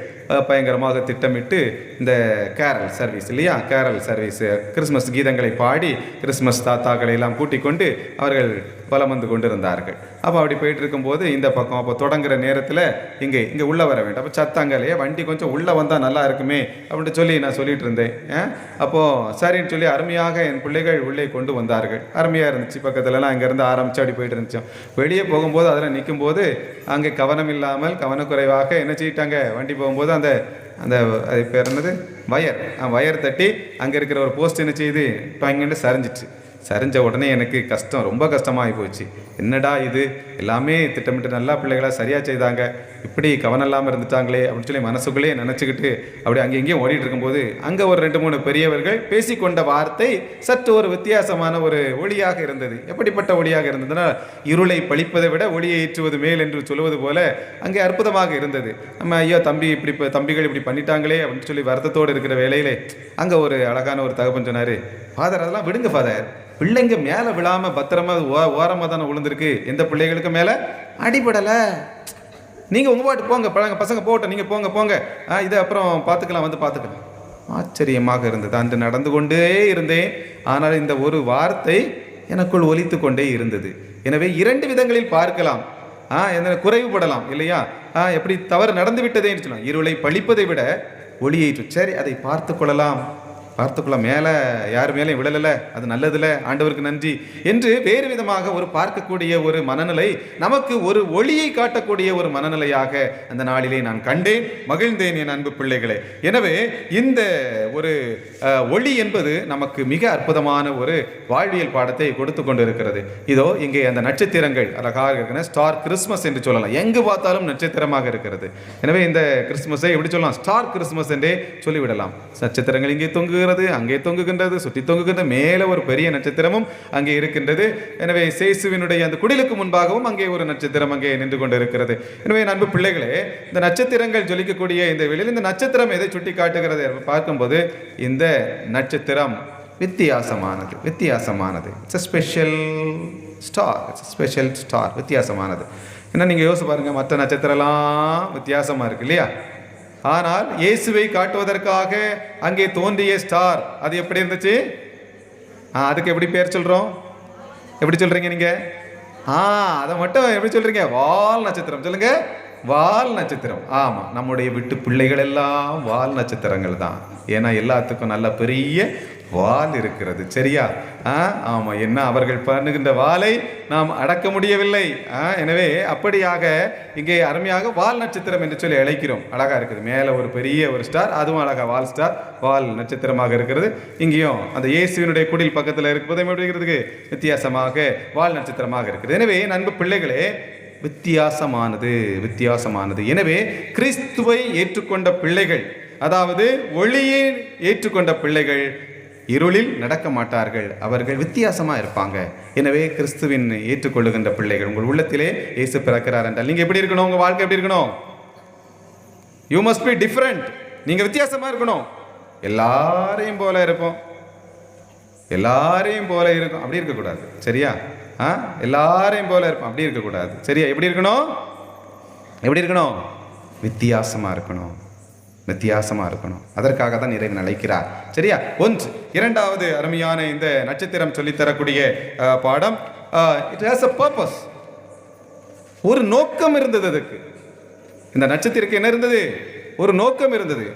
பயங்கரமாக திட்டமிட்டு இந்த கேரல் சர்வீஸ் இல்லையா, கேரல் சர்வீஸ், கிறிஸ்மஸ் கீதங்களை பாடி கிறிஸ்மஸ் தாத்தாக்களை எல்லாம் கூட்டிக் கொண்டு அவர்கள் பலம் வந்து கொண்டிருந்தார்கள். அப்போ அப்படி போயிட்டு இருக்கும்போது இந்த பக்கம் அப்போ தொடங்குற நேரத்தில் இங்கே உள்ளே வர வேண்டும். அப்போ சத்தாங்கலையே வண்டி கொஞ்சம் உள்ளே வந்தால் நல்லா இருக்குமே அப்படின்னு சொல்லி நான் சொல்லிட்டு இருந்தேன். அப்போது சரின்னு சொல்லி அருமையாக என் பிள்ளைகள் உள்ளே கொண்டு வந்தார்கள். அருமையாக இருந்துச்சு. பக்கத்துலலாம் அங்கேருந்து ஆரம்பித்து அப்படி போயிட்டு இருந்துச்சோம். வெளியே போகும்போது அதில் நிற்கும்போது அங்கே கவனம் இல்லாமல் கவனக்குறைவாக என்ன செய்யிட்டாங்க? வண்டி போகும்போது அந்த அது பேர் என்னது, வயர் தட்டி அங்கே இருக்கிற ஒரு போஸ்ட் என்ன செய்யுது? இப்போ அங்கேருந்து சரிஞ்சிச்சு. சரிஞ்ச உடனே எனக்கு ரொம்ப கஷ்டமாகி போச்சு. என்னடா இது, எல்லாமே திட்டமிட்டு நல்லா பிள்ளைகளாக சரியாக செய்தாங்க, இப்படி கவனம் இல்லாமல் இருந்துட்டாங்களே அப்படின்னு சொல்லி மனசுக்குள்ளேயே நினச்சிக்கிட்டு அப்படி அங்கேயும் ஓடிட்டு இருக்கும்போது அங்கே ஒரு 2-3 பெரியவர்கள் பேசிக்கொண்ட வார்த்தை சற்று ஒரு வித்தியாசமான ஒரு ஒளியாக இருந்தது. எப்படிப்பட்ட ஒளியாக இருந்ததுன்னா, இருளை பழிப்பதை விட ஒளியை ஏற்றுவது மேல் என்று சொல்லுவது போல அங்கே அற்புதமாக இருந்தது. நம்ம ஐயோ தம்பிகள் இப்படி பண்ணிட்டாங்களே அப்படின்னு சொல்லி வருத்தத்தோடு இருக்கிற வேளையிலே அங்கே ஒரு அழகான ஒரு தகப்பன் சொன்னார், ஃபாதர் அதெல்லாம் விடுங்க ஃபாதர், பிள்ளைங்க மேலே விழாமல் பத்திரமா ஓரமாக தானே விழுந்திருக்கு, எந்த பிள்ளைகளுக்கு மேலே அடிபடலை, நீங்கள் உங்கள் பாட்டு போங்க, பசங்க போகட்டும், நீங்கள் போங்க இதை அப்புறம் பார்த்துக்கலாம். ஆச்சரியமாக இருந்தது. அன்று நடந்து கொண்டே இருந்தேன், ஆனால் இந்த ஒரு வார்த்தை எனக்குள் ஒலித்து கொண்டே இருந்தது. எனவே 2 விதங்களில் பார்க்கலாம். என்ன குறைவுபடலாம் இல்லையா? எப்படி தவறு நடந்து விட்டதே என்று சொல்லலாம். இருளை பழிப்பதை விட ஒளியேற்று, சரி அதை பார்த்துக்கொள்ளலாம், மேலே யார் மேலேயும் விழலை, அது நல்லதில்ல, ஆண்டவருக்கு நன்றி என்று வேறு விதமாக ஒரு பார்க்கக்கூடிய ஒரு மனநிலை, நமக்கு ஒரு ஒளியை காட்டக்கூடிய ஒரு மனநிலையாக அந்த நாளிலே நான் கண்டேன், மகிழ்ந்தேன் என் அன்பு பிள்ளைகளே. எனவே இந்த ஒரு ஒளி என்பது நமக்கு மிக அற்புதமான ஒரு வாழ்வியல் பாடத்தை கொடுத்து கொண்டு இருக்கிறது. இதோ இங்கே அந்த நட்சத்திரங்கள் அழகாக இருக்கிற ஸ்டார் கிறிஸ்மஸ் என்று சொல்லலாம். எங்கு பார்த்தாலும் நட்சத்திரமாக இருக்கிறது. எனவே இந்த கிறிஸ்மஸை எப்படி சொல்லலாம்? ஸ்டார் கிறிஸ்மஸ் என்றே சொல்லிவிடலாம். நட்சத்திரங்கள் இங்கே தொங்குகிறது, அங்கே தொங்குகின்றது, சுற்றி தொங்குகின்ற மேலே ஒரு பெரிய நட்சத்திரமும் அங்கே இருக்கின்றது. எனவே சேசுவினுடைய அந்த குடிலுக்கு முன்பாகவும் அங்கே ஒரு நட்சத்திரம் அங்கே நின்று கொண்டு இருக்கிறது. எனவே அன்பு பிள்ளைகளே, இந்த நட்சத்திரங்கள் ஜொலிக்கக்கூடிய இந்த வேளையில் இந்த நட்சத்திரம் எதை சுட்டி காட்டுகிறது பார்க்கும்போது, இந்த நட்சத்திரம் வித்தியாசமானது. இட்ஸ் a ஸ்பெஷல் ஸ்டார், வித்தியாசமானது. ஏன்னா நீங்கள் யோசிச்சு பாருங்கள், மற்ற நட்சத்திரம்லாம் வித்தியாசமாக இருக்கு இல்லையா? ஆனால் இயேசுவை காட்டுவதற்காக அங்கே தோன்றிய ஸ்டார் அது எப்படி இருந்துச்சு? அதுக்கு எப்படி பேர் சொல்றோம்? எப்படி சொல்றீங்க நீங்க? அதை மட்டும் எப்படி சொல்றீங்க? வால் நட்சத்திரம். சொல்லுங்க, வால் நட்சத்திரம். ஆமா, நம்முடைய வீட்டு பிள்ளைகள் எல்லாம் வால் நட்சத்திரங்கள் தான். ஏன்னா எல்லாத்துக்கும் நல்ல பெரிய வால் இருக்கிறது. சரியா? ஆமா, என்ன அவர்கள் பண்ணுகின்ற வாளை நாம் அடக்க முடியவில்லை. எனவே அப்படியாக இங்கே அருமையாக வால் நட்சத்திரம் என்று சொல்லி அழைக்கிறோம். அழகா இருக்குது. மேலே ஒரு பெரிய ஒரு ஸ்டார், அதுவும் அழகா வால் ஸ்டார், வால் நட்சத்திரமாக இருக்கிறது. இங்கேயும் அந்த இயேசுவினுடைய குடில் பக்கத்தில் இருப்பதை எப்படிங்கிறதுக்கு வித்தியாசமாக வால் நட்சத்திரமாக இருக்குது. எனவே நண்பு பிள்ளைகளே, வித்தியாசமானது. எனவே கிறிஸ்துவை ஏற்றுக்கொண்ட பிள்ளைகள், அதாவது ஒளியை ஏற்றுக்கொண்ட பிள்ளைகள் இருளில் நடக்க மாட்டார்கள். அவர்கள் வித்தியாசமா இருப்பாங்க. எனவே கிறிஸ்துவின் ஏற்றுக்கொள்ளுகின்ற பிள்ளைகள், உங்கள் உள்ளத்திலே இயேசு பிறக்கிறார் என்றால் நீங்க எப்படி இருக்கணும்? உங்க வாழ்க்கை எப்படி இருக்கணும்? You must be different. நீங்க வித்தியாசமா இருக்கணும். எல்லாரையும் போல இருப்போம், எல்லாரையும் போல இருக்கும், அப்படி இருக்கக்கூடாது. சரியா? எல்லாரையும் போல இருப்போம், அப்படி இருக்கக்கூடாது. சரியா? எப்படி இருக்கணும்? வித்தியாசமா இருக்கணும். அதற்காக தான் இறைவன் அழைக்கிறார். சரியா? ஒன்று. இரண்டாவது அருமையான இந்த நட்சத்திரம் சொல்லித்தரக்கூடிய பாடம், இட் ஹாஸ் a purpose. ஒரு நோக்கம் இருந்தது. அதுக்கு, இந்த நட்சத்திரத்துக்கு என்ன இருந்தது? ஒரு நோக்கம் இருந்தது.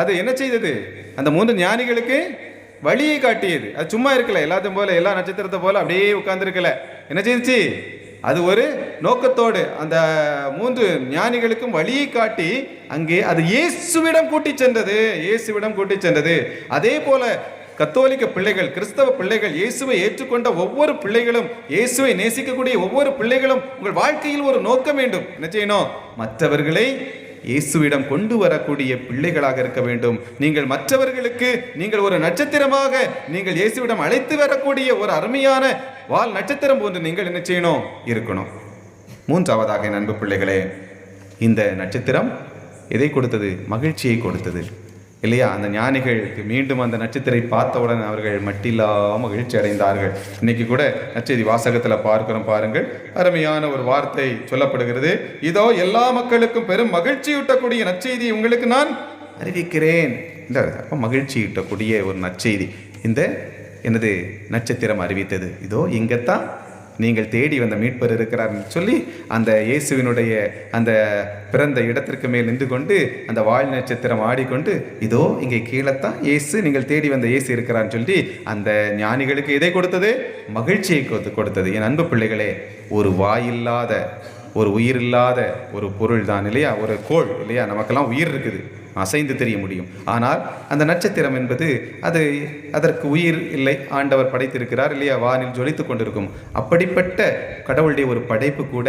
அது என்ன செய்தது? அந்த 3 ஞானிகளுக்கு வழியை காட்டியது. அது சும்மா இருக்கல, எல்லாத்தையும் போல, எல்லா நட்சத்திரத்தை போல அப்படியே உட்கார்ந்துருக்கல. என்ன செய்துச்சு? அது ஒரு நோக்கத்தோடு அந்த 3 ஞானிகளுக்கும் வழியை காட்டி அங்கே அது இயேசுவிடம் கூட்டி சென்றது. அதே போல கத்தோலிக்க பிள்ளைகள், கிறிஸ்தவ பிள்ளைகள், இயேசுவை ஏற்றுக்கொண்ட ஒவ்வொரு பிள்ளைகளும், இயேசுவை நேசிக்கக்கூடிய ஒவ்வொரு பிள்ளைகளும் உங்கள் வாழ்க்கையில் ஒரு நோக்கம் வேண்டும். என்ன செய்யணும்? மற்றவர்களை இயேசுவிடம் கொண்டு வரக்கூடிய பிள்ளைகளாக இருக்க வேண்டும். நீங்கள் மற்றவர்களுக்கு நீங்கள் ஒரு நட்சத்திரமாக நீங்கள் இயேசுவிடம் அழைத்து வரக்கூடிய ஒரு அருமையான வால் நட்சத்திரம் போன்று நீங்கள் என்ன செய்யணும்? இருக்கணும். மூன்றாவதாக அன்பு பிள்ளைகளே, இந்த நட்சத்திரம் எதை கொடுத்தது? மகிழ்ச்சியை கொடுத்தது. இல்லையா? அந்த ஞானிகளுக்கு மீண்டும் அந்த நட்சத்திரை பார்த்தவுடன் அவர்கள் மட்டில்லா மகிழ்ச்சி அடைந்தார்கள். இன்னைக்கு கூட நற்செய்தி வாசகத்தில் பார்க்கிறோம், பாருங்கள், அருமையான ஒரு வார்த்தை சொல்லப்படுகிறது. இதோ எல்லா மக்களுக்கும் பெரும் மகிழ்ச்சியூட்டக்கூடிய நற்செய்தி உங்களுக்கு நான் அறிவிக்கிறேன். அப்போ மகிழ்ச்சியூட்டக்கூடிய ஒரு நற்செய்தி இந்த எனது நட்சத்திரம் அறிவித்தது. இதோ இங்கத்தான் நீங்கள் தேடி வந்த மீட்பர் இருக்கிறார் சொல்லி அந்த இயேசுவினுடைய அந்த பிறந்த இடத்திற்கு மேல் நின்று கொண்டு அந்த வால் நட்சத்திரம் ஆடிக்கொண்டு, இதோ இங்கே கீழத்தான் இயேசு, நீங்கள் தேடி வந்த இயேசு இருக்கிறான்னு சொல்லி அந்த ஞானிகளுக்கு எதை கொடுத்தது? மகிழ்ச்சியை கொடுத்தது. என் அன்பு பிள்ளைகளே, ஒரு வாயில்லாத, ஒரு உயிர் இல்லாத ஒரு பொருள் தான் இல்லையா? ஒரு கோள் இல்லையா? நமக்கெல்லாம் உயிர் இருக்குது, அசைந்து தெரிய முடியும். ஆனால் அந்த நட்சத்திரம் என்பது அதற்கு உயிர் இல்லை, ஆண்டவர் படைத்திருக்கிறார் இல்லையா? வானில் ஜொலித்து கொண்டிருக்கும். அப்படிப்பட்ட கடவுளுடைய ஒரு படைப்பு கூட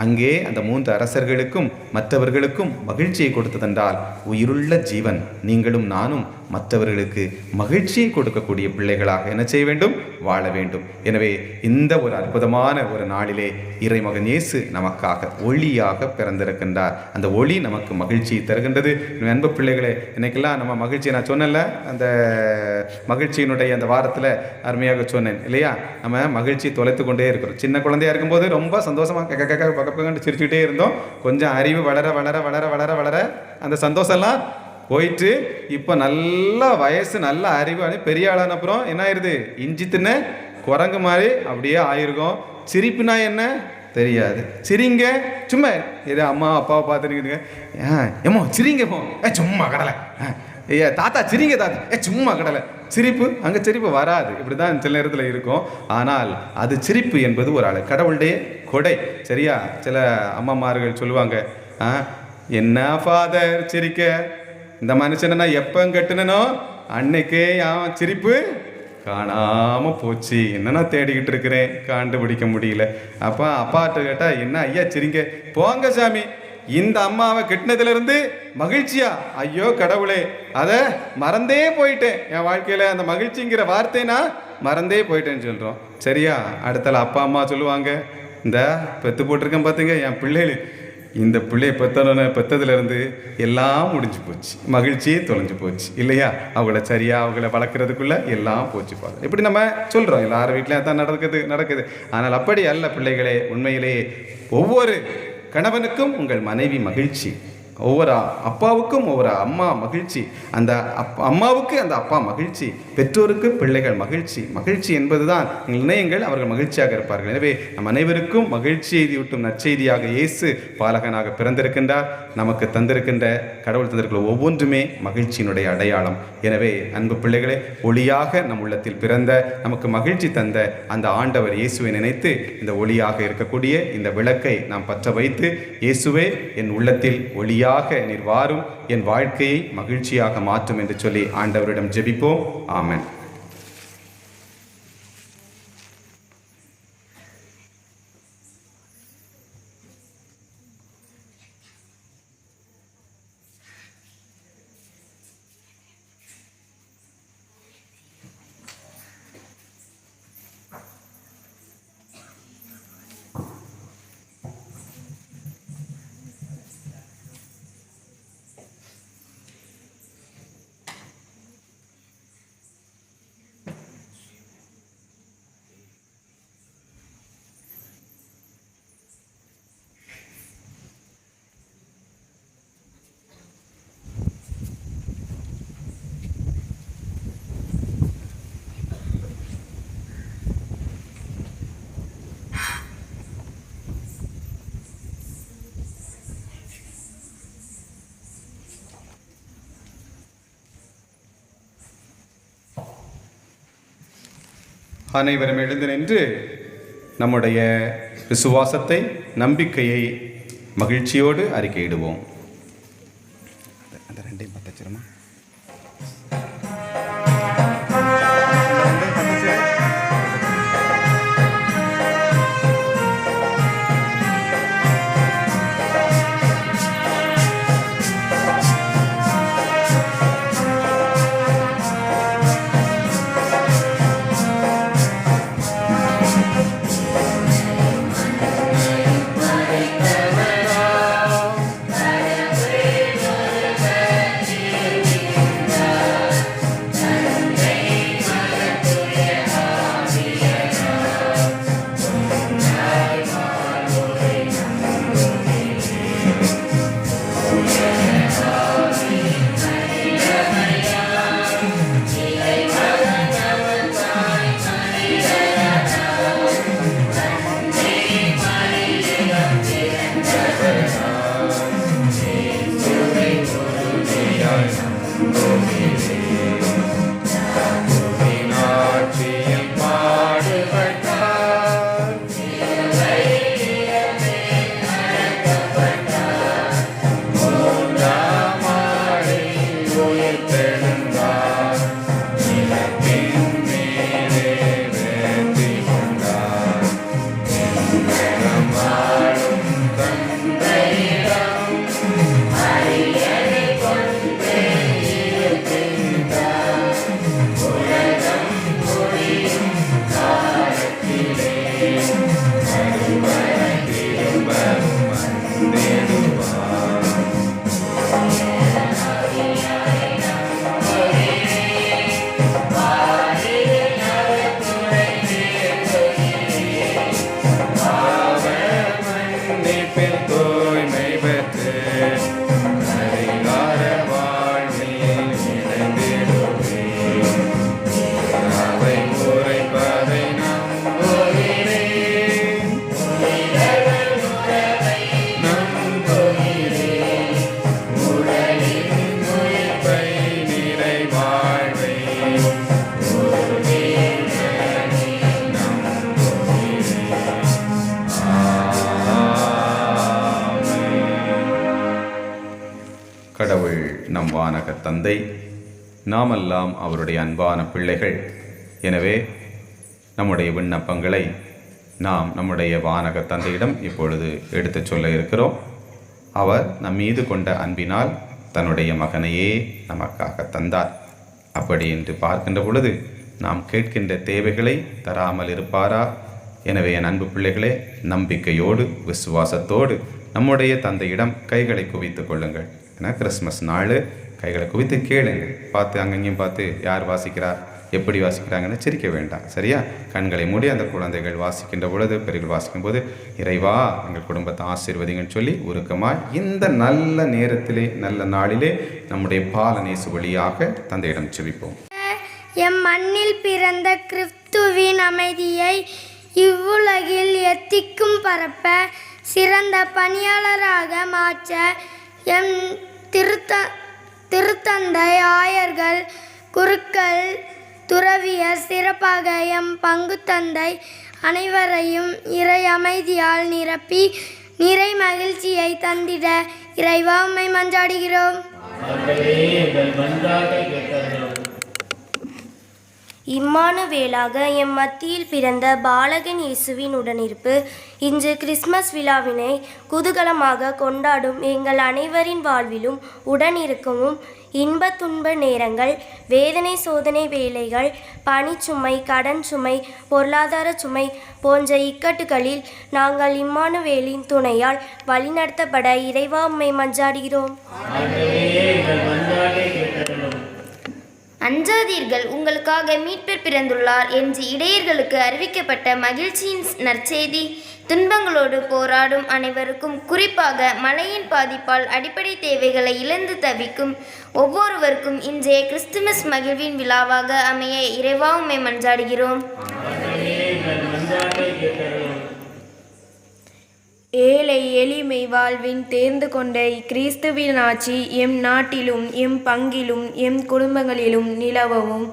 அங்கே அந்த 3 அரசர்களுக்கும் மற்றவர்களுக்கும் மகிழ்ச்சியை கொடுத்ததென்றால், உயிருள்ள ஜீவன் நீங்களும் நானும் மற்றவர்களுக்கு மகிழ்ச்சியை கொடுக்கக்கூடிய பிள்ளைகளாக என்ன செய்ய வேண்டும்? வாழ வேண்டும். எனவே இந்த ஒரு அற்புதமான ஒரு நாளிலே இறைமகன் இயேசு நமக்காக ஒளியாக பிறந்திருக்கின்றார். அந்த ஒளி நமக்கு மகிழ்ச்சியை தருகின்றது. அன்பு பிள்ளைகளே, இன்னைக்கெல்லாம் நம்ம மகிழ்ச்சியை நான் சொன்னல, அந்த மகிழ்ச்சியினுடைய அந்த வாரத்தில் அருமையாக சொன்னேன் இல்லையா? நம்ம மகிழ்ச்சியை தொலைத்து கொண்டே இருக்கிறோம். சின்ன குழந்தையா இருக்கும்போது ரொம்ப சந்தோஷமாக கண்டு சிரிச்சுக்கிட்டே இருந்தோம். கொஞ்சம் அறிவு வளர வளர வளர வளர வளர அந்த சந்தோஷம்லாம் போயிட்டு இப்போ நல்ல வயசு, நல்ல அறிவு, பெரிய ஆளான அப்புறம் என்ன ஆயிடுது? இஞ்சி தின்ன குரங்கு மாதிரி அப்படியே ஆயிருக்கும். சிரிப்புனா என்ன தெரியாது. சிரிங்க, சும்மா ஏதோ அம்மா அப்பாவை பார்த்துருக்குதுங்க, ஏமோ சிரிங்க போ, சும்மா கடலை, ஐயா தாத்தா சிரிங்க தாத்தா, சும்மா கடலை. சிரிப்பு, அங்கே சிரிப்பு வராது. இப்படி தான் சில நேரத்தில் இருக்கும். ஆனால் அது சிரிப்பு என்பது ஒரு ஆள் கடவுளுடைய கொடை. சரியா? சில அம்மாமார்கள் சொல்லுவாங்க, என்ன ஃபாதர் சிரிக்க, இந்த மனுஷனை நான் எப்போ கட்டுனோ அன்னைக்கே என் சிரிப்பு காணாமல் போச்சு, என்னன்னா தேடிக்கிட்டு இருக்கிறேன், கண்டுபிடிக்க முடியல. அப்போ அப்பாட்ட கேட்டால், என்ன ஐயா சிரிங்க, போங்க சாமி, இந்த அம்மாவை கெட்டினதுலேருந்து மகிழ்ச்சியா, ஐயோ கடவுளே, அதை மறந்தே போயிட்டேன், என் வாழ்க்கையில் அந்த மகிழ்ச்சிங்கிற வார்த்தை நான் மறந்தே போயிட்டேன்னு சொல்கிறோம். சரியா? அடுத்தால அப்பா அம்மா சொல்லுவாங்க, இந்த பெற்று போட்டிருக்கேன் பார்த்துங்க என் பிள்ளைகள், இந்த பிள்ளையை பெற்றதுலேருந்து எல்லாம் முடிஞ்சு போச்சு, மகிழ்ச்சியே தொலைஞ்சு போச்சு இல்லையா? அவங்கள சரியாக அவங்கள வளர்க்குறதுக்குள்ளே எல்லாம் போச்சு. பார்க்க இப்படி நம்ம சொல்கிறோம், எல்லார் வீட்லையும் தான் நடக்குது. ஆனால் அப்படி அல்ல பிள்ளைகளே. உண்மையிலேயே ஒவ்வொரு கணவனுக்கும் உங்கள் மனைவி மகிழ்ச்சி, ஒவ்வொரு அப்பாவுக்கும் ஒவ்வொரு அம்மா மகிழ்ச்சி, அந்த அம்மாவுக்கு அந்த அப்பா மகிழ்ச்சி, பெற்றோருக்கு பிள்ளைகள் மகிழ்ச்சி. மகிழ்ச்சி என்பதுதான் நினையுங்கள், அவர்கள் மகிழ்ச்சியாக இருப்பார்கள். எனவே நம் அனைவருக்கும் மகிழ்ச்சி செய்தியூட்டும் நற்செய்தியாக இயேசு பாலகனாக பிறந்திருக்கின்றார். நமக்கு தந்திருக்கின்ற கடவுள் தந்திருக்கிற ஒவ்வொன்றுமே மகிழ்ச்சியினுடைய அடையாளம். எனவே அன்பு பிள்ளைகளே, ஒளியாக நம் உள்ளத்தில் பிறந்த நமக்கு மகிழ்ச்சி தந்த அந்த ஆண்டவர் இயேசுவை நினைத்து இந்த ஒளியாக இருக்கக்கூடிய இந்த விளக்கை நாம் பற்ற வைத்து, இயேசுவே என் உள்ளத்தில் ஒளியாக நீர் வாரும், என் வாழ்க்கையை மகிழ்ச்சியாக மாற்றும் என்று சொல்லி ஆண்டவரிடம் ஜெபிப்போம். ஆமென். அனைவரும் எழுந்து நின்று நம்முடைய விசுவாசத்தை, நம்பிக்கையை மகிழ்ச்சியோடு அறிக்கையிடுவோம். கடவுள் நம் வானக தந்தை, நாமெல்லாம் அவருடைய அன்பான பிள்ளைகள். எனவே நம்முடைய விண்ணப்பங்களை நாம் நம்முடைய வானக தந்தையிடம் இப்பொழுது எடுத்துச் சொல்ல இருக்கிறோம். அவர் நம் மீது கொண்ட அன்பினால் தன்னுடைய மகனையே நமக்காக தந்தார். அப்படி என்று பார்க்கின்ற பொழுது நாம் கேட்கின்ற தேவைகளை தராமல் இருப்பாரா? எனவே என் அன்பு பிள்ளைகளே, நம்பிக்கையோடு விசுவாசத்தோடு நம்முடைய தந்தையிடம் கைகளை குவித்து கொள்ளுங்கள். ஏன்னா கிறிஸ்மஸ் நாள் கைகளை குவித்து கேளுங்கள். பார்த்து அங்கங்கேயும் பார்த்து யார் வாசிக்கிறார், எப்படி வாசிக்கிறாங்கன்னு சிரிக்க வேண்டாம், சரியா? கண்களை மூடி அந்த குழந்தைகள் வாசிக்கின்ற பொழுது, பெரியர்கள் வாசிக்கும் போது, இறைவா எங்கள் குடும்பத்தை ஆசீர்வதிங்கன்னு சொல்லி உருக்கமாக இந்த நல்ல நேரத்திலே, நல்ல நாளிலே நம்முடைய பாலநேசு வழியாக தந்தையிடம் செபிப்போம். எம் மண்ணில் பிறந்த கிறிஸ்துவின் அமைதியை இவ்வுலகில் எத்திக்கும் பரப்ப சிறந்த பணியாளராக மாற்ற எம் திருத்தந்தை, ஆயர்கள், குருக்கள், துறவியர், சிறப்பாக எம் பங்கு தந்தை அனைவரையும் இறை அமைதியால் நிரப்பி நிறை மகிழ்ச்சியை தந்திட இறைவா உம்மை மன்றாடுகிறோம். இம்மானுவேலாக எம் மத்தியில் பிறந்த பாலகன் இயேசுவின் உடனிருப்பு இன்று கிறிஸ்மஸ் விழாவினை குதூகலமாக கொண்டாடும் எங்கள் அனைவரின் வாழ்விலும் உடனிருக்கவும் இன்ப துன்ப நேரங்கள், வேதனை சோதனை வேளைகள், பணிச்சுமை, கடன் சுமை, பொருளாதார சுமை போன்ற இக்கட்டுகளில் நாங்கள் இம்மானுவேலின் துணையால் வழிநடத்தப்பட இறைவா உம்மை மன்றாடுகிறோம். அஞ்சாதீர்கள், உங்களுக்காக மீட்பர் பிறந்துள்ளார் என்று இடையர்களுக்கு அறிவிக்கப்பட்ட மகிழ்ச்சியின் நற்செய்தி துன்பங்களோடு போராடும் அனைவருக்கும், குறிப்பாக மழையின் பாதிப்பால் அடிப்படை தேவைகளை இழந்து தவிக்கும் ஒவ்வொருவருக்கும் இன்றைய கிறிஸ்துமஸ் மகிழ்வின் விழாவாக அமைய இறைவா உம்மை மன்றாடுகிறோம். ஏழை எளிமை வாழ்வின் தேர்ந்து கொண்ட கிறிஸ்துவின் ஆட்சி எம் நாட்டிலும் எம் பங்கிலும் எம் குடும்பங்களிலும் நிலவவும்,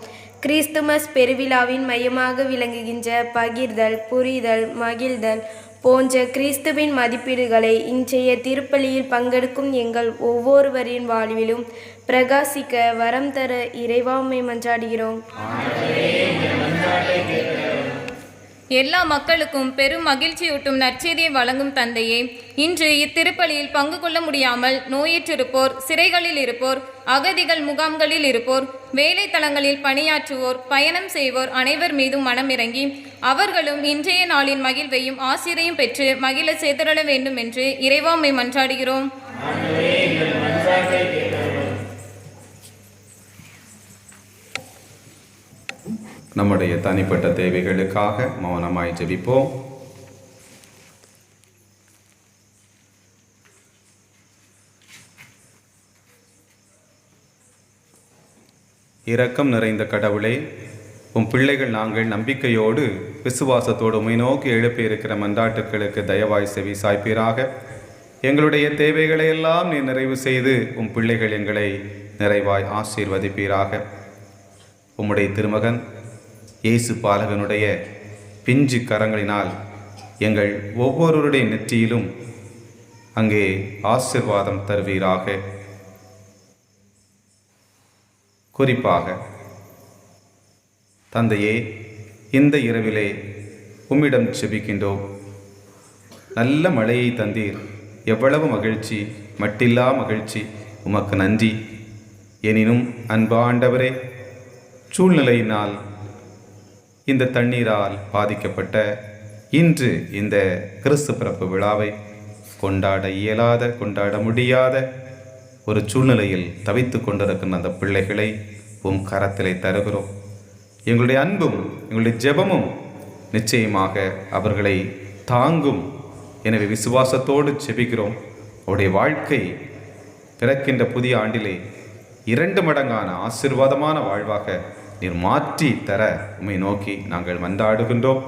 கிறிஸ்துமஸ் பெருவிழாவின் மையமாக விளங்குகின்ற பகிர்தல், புரிதல், மகிழ்தல் போன்ற கிறிஸ்துவின் மதிப்பீடுகளை இன்றைய திருப்பலியில் பங்கெடுக்கும் எங்கள் ஒவ்வொருவரின் வாழ்விலும் பிரகாசிக்க வரம் தர இறைவா உம்மை மன்றாடுகிறோம். எல்லா மக்களுக்கும் பெரும் மகிழ்ச்சியூட்டும் நற்செய்தியை வழங்கும் தந்தையே, இன்று இத்திருப்பலியில் பங்கு கொள்ள முடியாமல் நோயுற்றிருப்போர், சிறைகளில் இருப்போர், அகதிகள் முகாம்களில் இருப்போர், வேலை தளங்களில் பணியாற்றுவோர், பயணம் செய்வோர் அனைவர் மீதும் மனமிறங்கி அவர்களும் இன்றைய நாளின் மகிழ்வையும் ஆசிரையும் பெற்று மகிழ செய்திட வேண்டும் என்று இறைவா உம்மை மன்றாடுகிறோம். நம்முடைய தனிப்பட்ட தேவைகளுக்காக மௌனமாய் ஜெபிப்போம். இரக்கம் நிறைந்த கடவுளே, உம் பிள்ளைகள் நாங்கள் நம்பிக்கையோடு விசுவாசத்தோடு உம்மை நோக்கி எழுப்பியிருக்கிற மன்றாட்டுக்களுக்கு தயவாய் செவி சாய்ப்பீராக. எங்களுடைய தேவைகளை எல்லாம் நீ நிறைவு செய்து உம் பிள்ளைகள் எங்களை நிறைவாய் ஆசீர்வதிப்பீராக. உம்முடைய திருமகன் இயேசு பாலகனுடைய பிஞ்சு கரங்களினால் எங்கள் ஒவ்வொருவருடைய நெற்றியிலும் அங்கே ஆசீர்வாதம் தருவீராக. குறிப்பாக தந்தையே, இந்த இரவிலே உம்மிடம் செபிக்கின்றோம். நல்ல மழையை தந்தீர், எவ்வளவு மகிழ்ச்சி, மட்டில்லா மகிழ்ச்சி, உமக்கு நன்றி. எனினும் அன்பாண்டவரே, சூழ்நிலையினால் இந்த தண்ணீரால் பாதிக்கப்பட்ட இன்று இந்த கிறிஸ்து பிறப்பு விழாவை கொண்டாட இயலாத, கொண்டாட முடியாத ஒரு சூழ்நிலையில் தவித்து கொண்டிருக்கின்ற அந்த பிள்ளைகளை உம் கரத்திலே தருகிறோம். எங்களுடைய அன்பும் எங்களுடைய ஜெபமும் நிச்சயமாக அவர்களை தாங்கும். எனவே விசுவாசத்தோடு செபிக்கிறோம். அவருடைய வாழ்க்கை பிறக்கின்ற புதிய ஆண்டிலே 2 மடங்கான ஆசீர்வாதமான வாழ்வாக நீர் மாற்றி தர உம்மை நோக்கி நாங்கள் மன்றாடுகின்றோம்.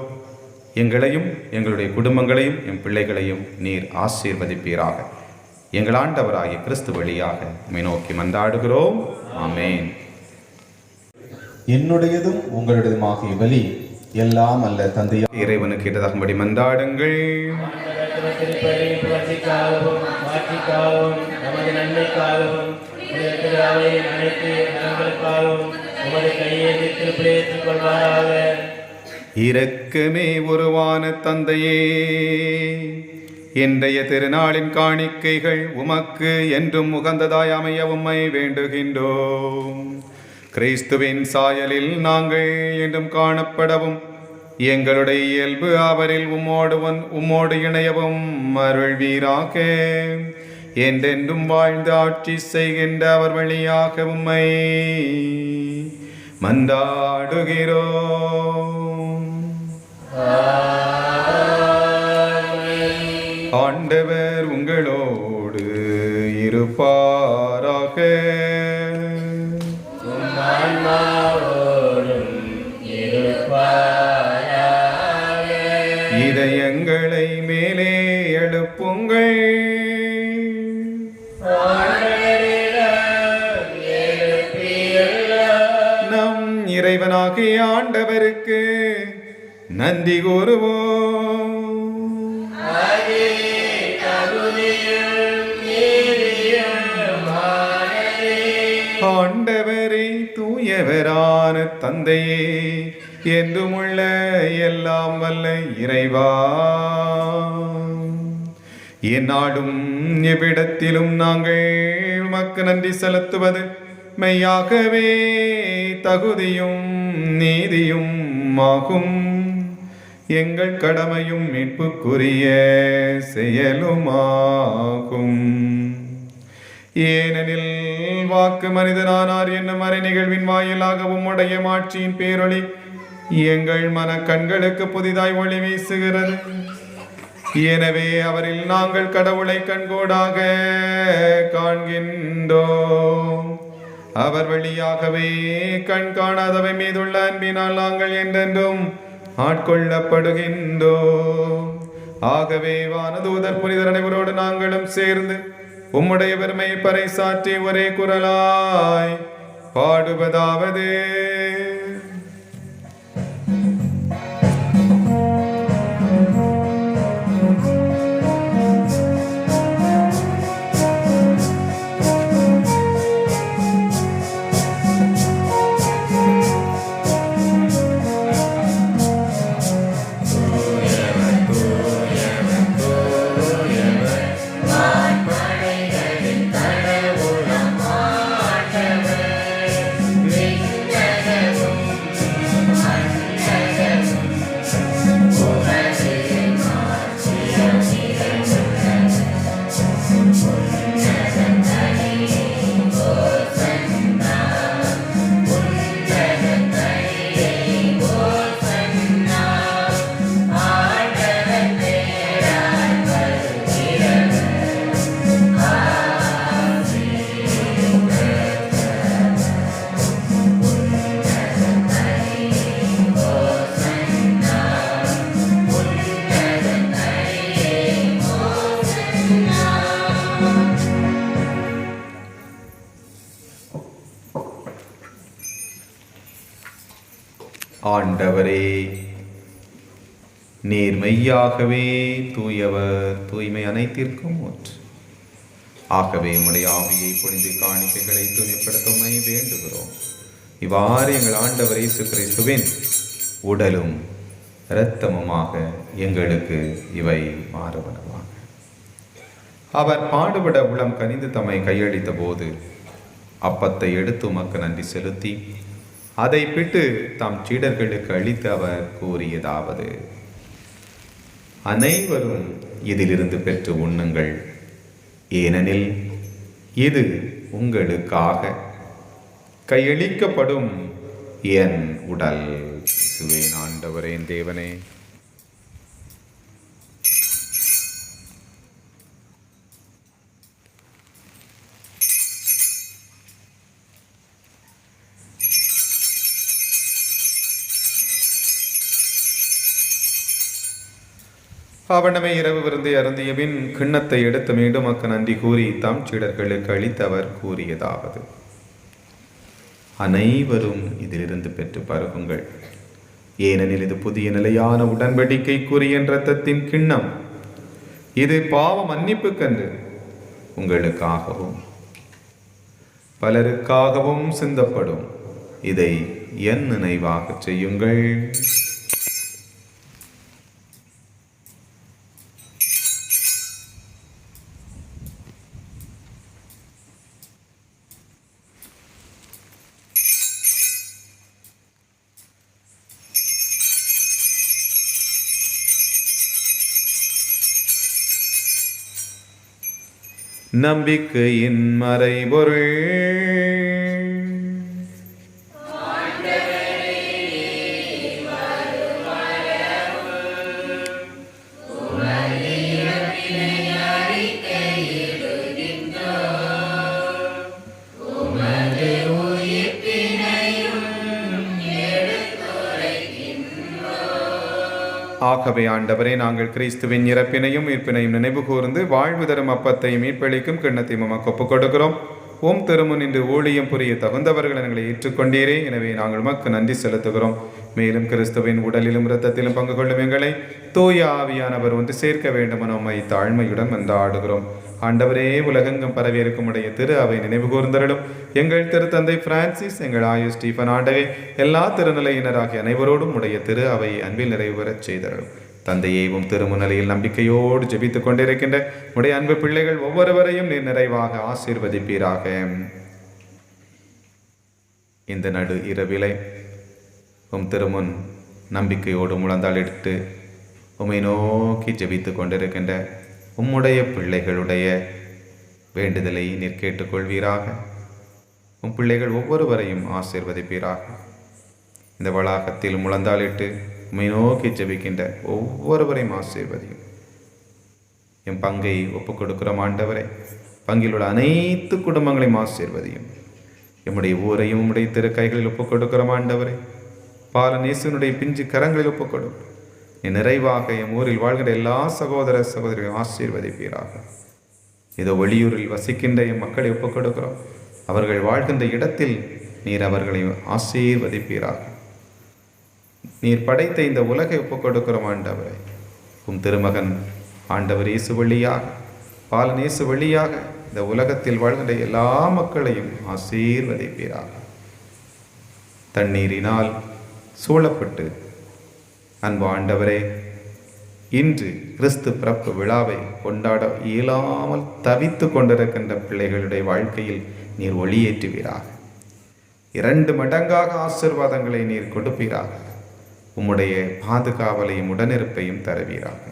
எங்களையும் எங்களுடைய குடும்பங்களையும் எம் பிள்ளைகளையும் நீர் ஆசீர்வதிப்பீராக. எங்கள் ஆண்டவராகிய கிறிஸ்து வழியாக உம்மை நோக்கி மன்றாடுகிறோம். ஆமென். என்னுடையதும் உங்களுடையதுமாகிய பலி எல்லாம் அல்ல தந்தையா இறைவனுக்கு ஏற்றதாகும்படி மன்றாடுங்கள். இரக்கமே உருவான தந்தையே, இன்றைய திருநாளின் காணிக்கைகள் உமக்கு என்றும் உகந்ததாய் அமைய உம்மை வேண்டுகின்றோம். கிறிஸ்துவின் சாயலில் நாங்கள் என்றும் காணப்படவும் எங்களுடைய இயல்பு அவரில் உம்மோடு இணையவும் அருள்வீராக. என்றென்றும் வாழ்ந்து ஆட்சி செய்கின்ற அவர் வழியாக உம்மை மன்றாடுகிறோம். ஆண்டவர் உங்களோடு இருப்பாராக. இதயங்களை மேலே எழுப்புங்கள். நம் இறைவனாகிய ஆண்டவருக்கு நன்றி கூறுவோம். ஆண்டவரே, தூயவரான தந்தையே, என்றுமுள்ள எல்லாம் வல்ல இறைவா, எந்நாடும் எவ்விடத்திலும் நாங்கள் உமக்கு நன்றி செலுத்துவது மெய்யாகவே தகுதியும் நீதியும் ஆகும். எங்கள் கடமையும் மீட்புக்குரிய செயலுமாகும். ஏனெனில் வாக்கு மனிதனானார் என்னும் மறை நிகழ்வின் வாயிலாகவும் உடைய மாட்சியின் பேரொளி எங்கள் மன கண்களுக்கு புதிதாய் ஒளி வீசுகிறது. எனவே அவரில் நாங்கள் கடவுளை கண்கூடாக காண்கின்றோம். அவர் வழியாகவே கண் காணாதவை மீதுள்ள அன்பினால் நாங்கள் என்றென்றும் ஆட்கொள்ளப்படுகின்றோம். ஆகவே வானதூதர் புனிதர் அனைவரோடு நாங்களும் சேர்ந்து உம்முடைய பெருமையை பறைசாற்றி ஒரே குரலாய் பாடுவதாவது: ஆண்டவரே, நீர் மெய்யாகவே தூயவர், தூய்மை அனைத்திற்கும் ஊற்று. ஆகவே உம்முடைய ஆவியை புனித காணிக்கைகளை தூய்மைப்படுத்துமை வேண்டுகிறோம். இவ்வாறு எங்கள் ஆண்டவர் இயேசு கிறிஸ்துவின் உடலும் இரத்தமுமாக எங்களுக்கு இவை மாறுவனவாக. அவர் பாடுபட உளம் கனிந்து தம்மை கையளித்த போது அப்பத்தை எடுத்து உமக்கு நன்றி செலுத்தி அதை பிட்டு தாம் சீடர்களுக்கு அளித்து அவர் கூறியதாவது: அனைவரும் இதிலிருந்து பெற்று உண்ணுங்கள், ஏனெனில் இது உங்களுக்காக கையளிக்கப்படும் என் உடல். இயேசுவின் ஆண்டவரே, தேவனே, அவனமே இரவு விருந்தை அருந்திய பின் கிண்ணத்தை எடுத்து மீண்டும் அக்கு நன்றி கூறி தாம் சீடர்களுக்கு அளித்தவர் கூறியதாவது: அனைவரும் இதிலிருந்து பெற்று பருகுங்கள், ஏனெனில் இது புதிய நிலையான உடன்படிக்கைக்குரிய இரத்தத்தின் கிண்ணம். இது பாவ மன்னிப்புக்கன்று உங்களுக்காகவும் பலருக்காகவும் சிந்தப்படும். இதை என் நினைவாக செய்யுங்கள். நம்பிக்கையின் மறைபொருள். ஆகவே ஆண்டவரே, நாங்கள் கிறிஸ்துவின் இறப்பினையும் மீட்பினையும் நினைவு கூர்ந்து வாழ்வு தரும் அப்பத்தையும் மீட்பளிக்கும் கிண்ணத்தையும் உமக்கு ஒப்புக் கொடுக்கிறோம். ஓம் திருமுன் இன்று ஊழியம் புரிய தகுந்தவர்கள் எங்களை ஏற்றுக்கொண்டீரே. எனவே நாங்கள் உமக்கு நன்றி செலுத்துகிறோம். மேலும் கிறிஸ்துவின் உடலிலும் இரத்தத்திலும் பங்கு கொள்ளும் எங்களை தூய ஆவியானவர் ஒன்று சேர்க்க வேண்டும் என உம்மை தாழ்மையுடன் மன்றாடுகிறோம். ஆண்டவரே, உலகெங்கும் பரவியிருக்கும் உடைய திரு அவை நினைவு கூர்ந்தருளும். எங்கள் திருத்தந்தை பிரான்சிஸ், எங்கள் ஆயு ஸ்டீபன் ஆண்டகை, எல்லா திருநிலையினராகிய அனைவரோடும் உடைய திரு அவை அன்பில் நிறைவு பெறச் செய்தருளும். தந்தையையும் திருமுன்னிலையில் நம்பிக்கையோடு ஜெபித்துக் கொண்டிருக்கின்ற உடைய அன்பு பிள்ளைகள் ஒவ்வொருவரையும் நீர் நிறைவாக ஆசீர்வதிப்பீராக. இந்த நடு இரவிலை உம் திருமுன் நம்பிக்கையோடு முழந்தாளிட்டு உம்மை நோக்கி ஜெபித்துக் கொண்டிருக்கின்ற உம்முடைய பிள்ளைகளுடைய வேண்டுதலை நீர் கேட்டுக்கொள்வீராக. உம் பிள்ளைகள் ஒவ்வொருவரையும் ஆசீர்வதிப்பீராக. இந்த வளாகத்தில் முழந்தாளிட்டு உம்மை நோக்கி ஜெபிக்கின்ற ஒவ்வொருவரையும் ஆசீர்வதியும். என் பங்கை ஒப்புக் கொடுக்கிறோம் ஆண்டவரை. பங்கில் உள்ள அனைத்து குடும்பங்களையும் ஆசீர்வதியும். எம்முடைய ஊரையும் உம்முடைய திரு கைகளில் ஒப்புக் கொடுக்கிறோம் ஆண்டவரை. பாலநேசனுடைய பிஞ்சு கரங்களில் ஒப்புக் கொடுக்கும். நீ நிறைவாக எம் ஊரில் வாழ்கின்ற எல்லா சகோதர சகோதரிகளையும் ஆசீர்வதிப்பீராக. இதோ வெளியூரில் வசிக்கின்ற எம் மக்களை ஒப்புக் கொடுக்கிறோம். அவர்கள் வாழ்கின்ற இடத்தில் நீர் அவர்களை ஆசீர்வதிப்பீராக. நீர் படைத்த இந்த உலகை ஒப்புக் கொடுக்கிறோம் ஆண்டவரை. உம் திருமகன் ஆண்டவர் இயேசு வழியாக, பாலன் இயேசு வழியாக இந்த உலகத்தில் வாழ்கின்ற எல்லா மக்களையும் ஆசீர்வதிப்பீராக. தண்ணீரினால் சூழப்பட்டு அன்பு ஆண்டவரே, இன்று கிறிஸ்து பிறப்பு விழாவை கொண்டாட இயலாமல் தவித்து கொண்டிருக்கின்ற பிள்ளைகளுடைய வாழ்க்கையில் நீர் ஒளியேற்றுவீராக. 2 மடங்காக ஆசீர்வாதங்களை நீர் கொடுப்பீராக. உம்முடைய பாதுகாவலையும் உடனிருப்பையும் தருவீராக.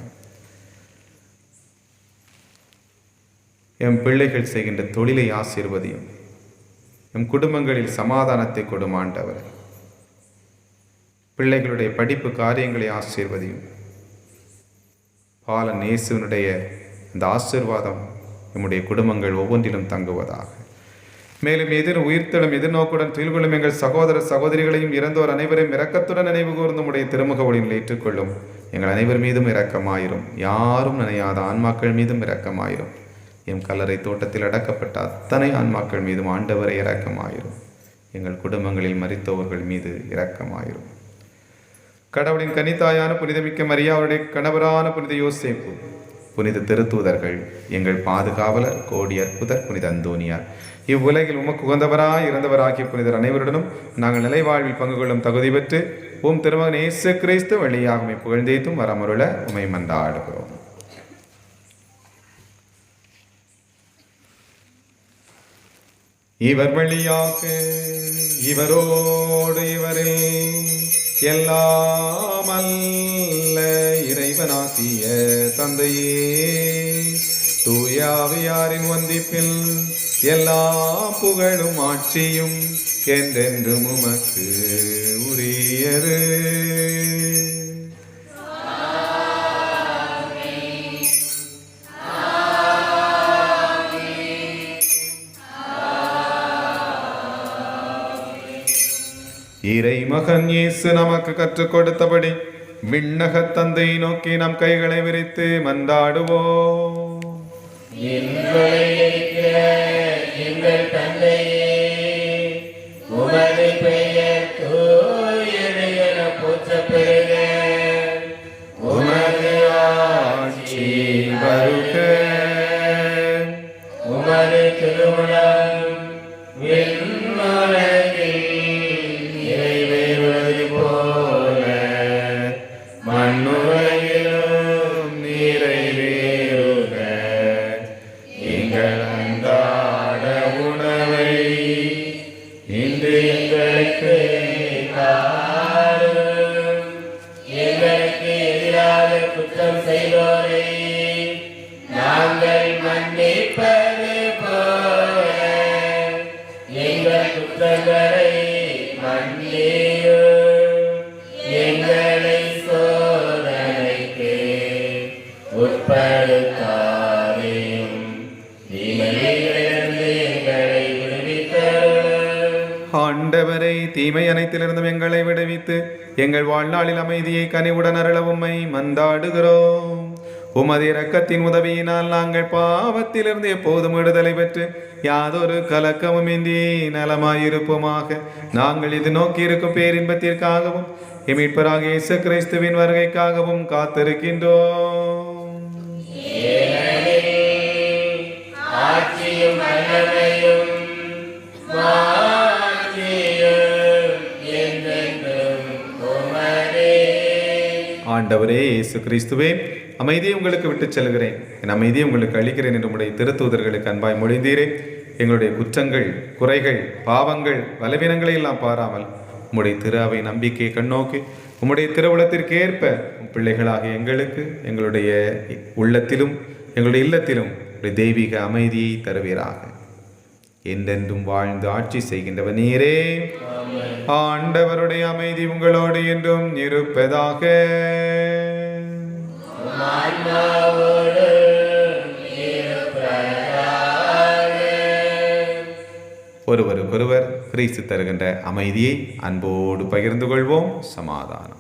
எம் பிள்ளைகள் செய்கின்ற தொழிலை ஆசீர்வதியும். எம் குடும்பங்களில் சமாதானத்தை கொடும் ஆண்டவர். பிள்ளைகளுடைய படிப்பு காரியங்களை ஆசீர்வதியும். பாலன் இயேசுவினுடைய இந்த ஆசீர்வாதம் நம்முடைய குடும்பங்கள் ஒவ்வொன்றிலும் தங்குவதாக. மேலும் உயிர்த்தெழும் எதிர்நோக்குடன் துயில்கொள்ளும் எங்கள் சகோதர சகோதரிகளையும் இறந்தோர் அனைவரையும் இரக்கத்துடன் நினைவு கூர்ந்து உடைய திருமுக ஒளியில் ஏற்றுக்கொள்ளும். எங்கள் அனைவர் மீதும் இரக்கமாயிரும். யாரும் நினையாத ஆன்மாக்கள் மீதும் இரக்கமாயிரும். எம் கல்லறை தோட்டத்தில் அடக்கப்பட்ட அத்தனை ஆன்மாக்கள் மீதும் ஆண்டவரை இரக்கமாயிரும். எங்கள் குடும்பங்களில் மரித்தவர்கள் மீது இரக்கமாயிரும். கடவுளின் கனித்தாயான புனிதமிக்க மரியா, அவருடைய கணவரான புனித யோசேப்பு, புனித திருத்தூதர்கள், எங்கள் பாதுகாவலர் கோடி அற்புதர் புனித அந்தோனியார், இவ்வுலகில் உமக்கு உகந்தவராய் இறந்தவராகிய புனிதர் அனைவருடனும் நாங்கள் நிலைவாழ்வில் பங்கு கொள்ளும் தகுதி பெற்று உம் திருமகன் இயேசு கிறிஸ்து வழியாக உம்மை புகழ்ந்தேத்தும் வரமருள உம்மை மன்றாடுகிறோம். இவர் வழியாக இவரோடு இவரில் எல்லாம் அல்ல இறைவனாகிய தந்தையே, தூயாவியாரின் ஒன்றிப்பில் எல்லா புகழும் ஆட்சியும் என்றென்றும் உமக்கு உரியது. இறைமகன் இயேசு நமக்கு கற்றுக் கொடுத்தபடி விண்ணக தந்தை நோக்கி நம் கைகளை விரித்து மன்றாடுவோம். எங்கள் தந்தையே, உமது பெயர் தூயது என போற்றப் பெறுக. உமது ஆட்சி வருக. உமது திருவுளம் விண்ணுலகில் நிறைவேறுவது போல மண்ணுலகிலும் நிறைவேறுக. எங்கள் அன்றாட உணவை இன்று எங்களுக்கு தாரும். எங்களுக்கு எதிராக குற்றம் செய்தோரை நாங்கள் மன்னிப்பது போல எங்கள் குற்றங்களை மன்னியும். எங்களை சோதனைக்கு உட்படுத்தாதேயும், தீமையிலிருந்து எங்களை விடுவித்தருளும். ஆண்டவரை தீமை அனைத்திலிருந்தும் எங்களை விடுவித்து எங்கள் வாழ்நாளில் அமைதியை கனிவுடன் அருள உம்மை மன்றாடுகிறோம். உமது இரக்கத்தின் உதவியினால் நாங்கள் பாவத்திலிருந்து எப்போதும் விடுதலை பெற்று யாதொரு கலக்கமும் இன்றி நலமாயிருப்போமாக. நாங்கள் இது நோக்கி இருக்கும் பேரின்பத்திற்காகவும் மீட்பராக இயேசு கிறிஸ்துவின் வருகைக்காகவும் காத்திருக்கின்றோம். ஆண்டவரே இயேசு கிறிஸ்துவே, அமைதியை உங்களுக்கு விட்டுச் செல்கிறேன், என் அமைதியை உங்களுக்கு அளிக்கிறேன் என்று உம்முடைய திருத்தூதர்களுக்கு அன்பாய் மொழிந்தீரே. எங்களுடைய குற்றங்கள், குறைகள், பாவங்கள், பலவீனங்களை எல்லாம் பாராமல் உம்முடைய திரு அவை நம்பிக்கையை கண்ணோக்கி உம்முடைய திருவுளத்திற்கு ஏற்ப பிள்ளைகளாக எங்களுக்கு எங்களுடைய உள்ளத்திலும் எங்களுடைய இல்லத்திலும் தெய்வீக அமைதியை தருவீராக. என்றென்றும் வாழ்ந்து ஆட்சி செய்கின்றவர் நீரே. ஆண்டவருடைய அமைதி உங்களோடு என்றும் இருப்பதாக. ஒருவருக்கொருவர் கிறிஸ்து தருகின்ற அமைதியை அன்போடு பகிர்ந்து கொள்வோம். சமாதானம்.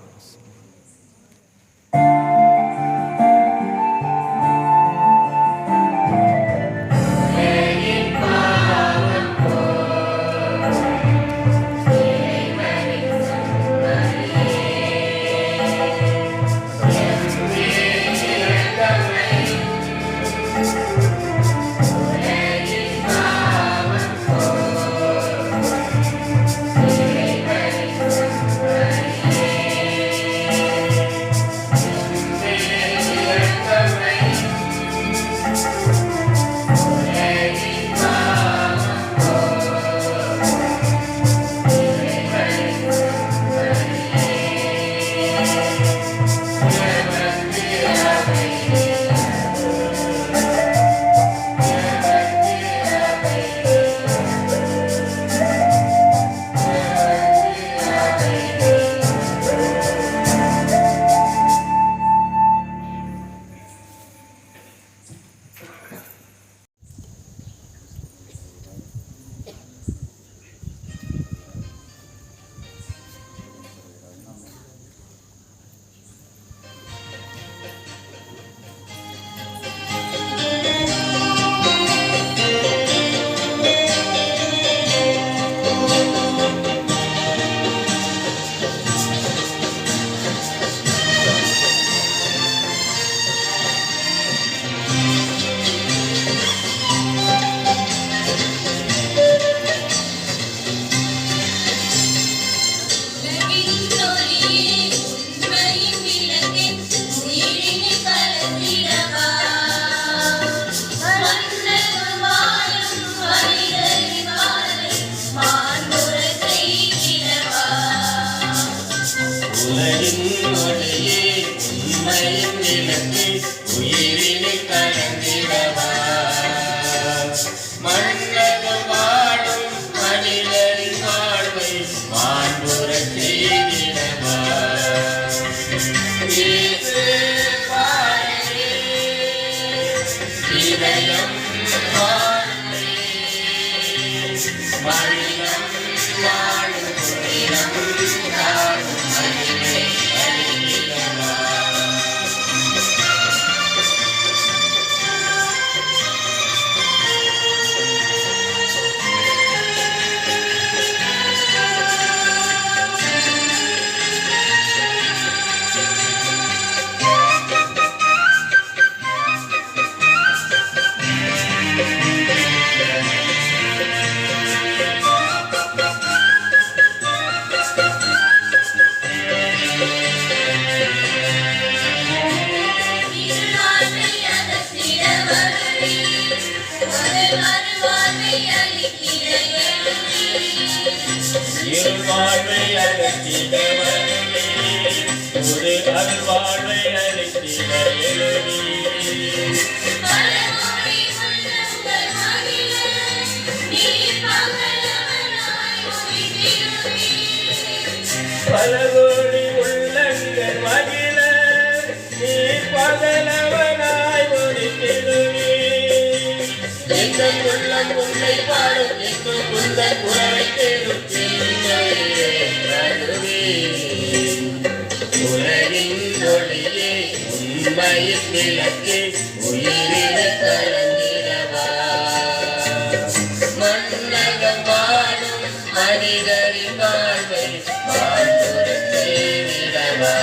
பலகோடி உள்ளங்கள் மகிழ நீ பகலவனாய் ஒளித்திடுவே. எங்கள் உள்ளம் உன்னை பாடும், எங்கள் உந்தன் உறவை தேடும். உண்மையின் விளக்கே உயிரினை கலந்திடவா மன்னகம் வாழும் மனிதரின் வாழ்வை வாழ்வுற செய்திடவா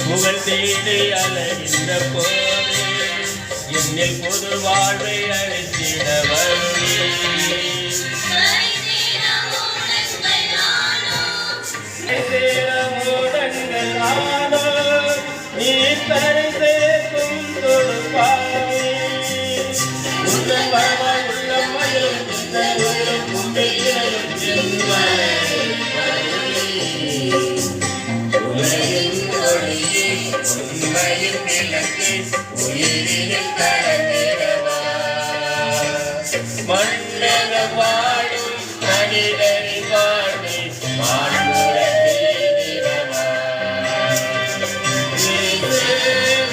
புகழ் தேடி அலைகின்ற போது என்னில் புது வாழ்வை அளித்திட வருவே நீ தரை சேர்க்கும் தொடுப்பாய் உள்ளம் வரவாய் உள்ளம் மயிலும் உள்ளம் கும்பிடும் உண்மையின் விளக்கே உயிரினில் கலந்திடவா மன்னக வாழும் மனிதரின் வாழ்வை வாழ்வுற செய்திடவா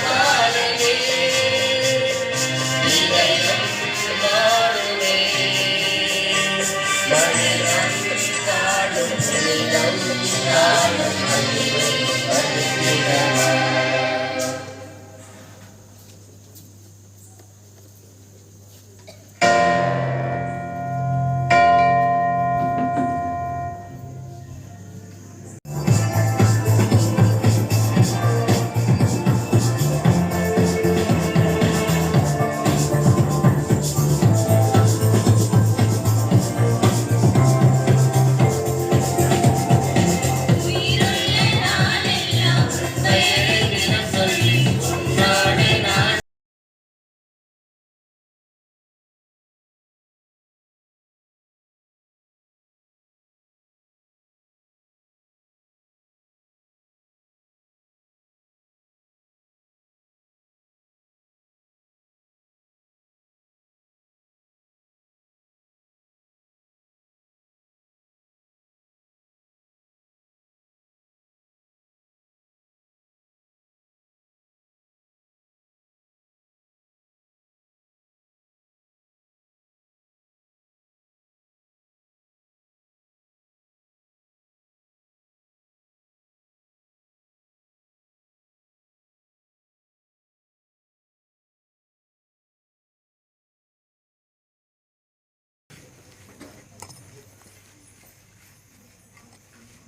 வாழவே இதயம் வாழுமே மனிதன் வாழும் உள்ளம் வாழும்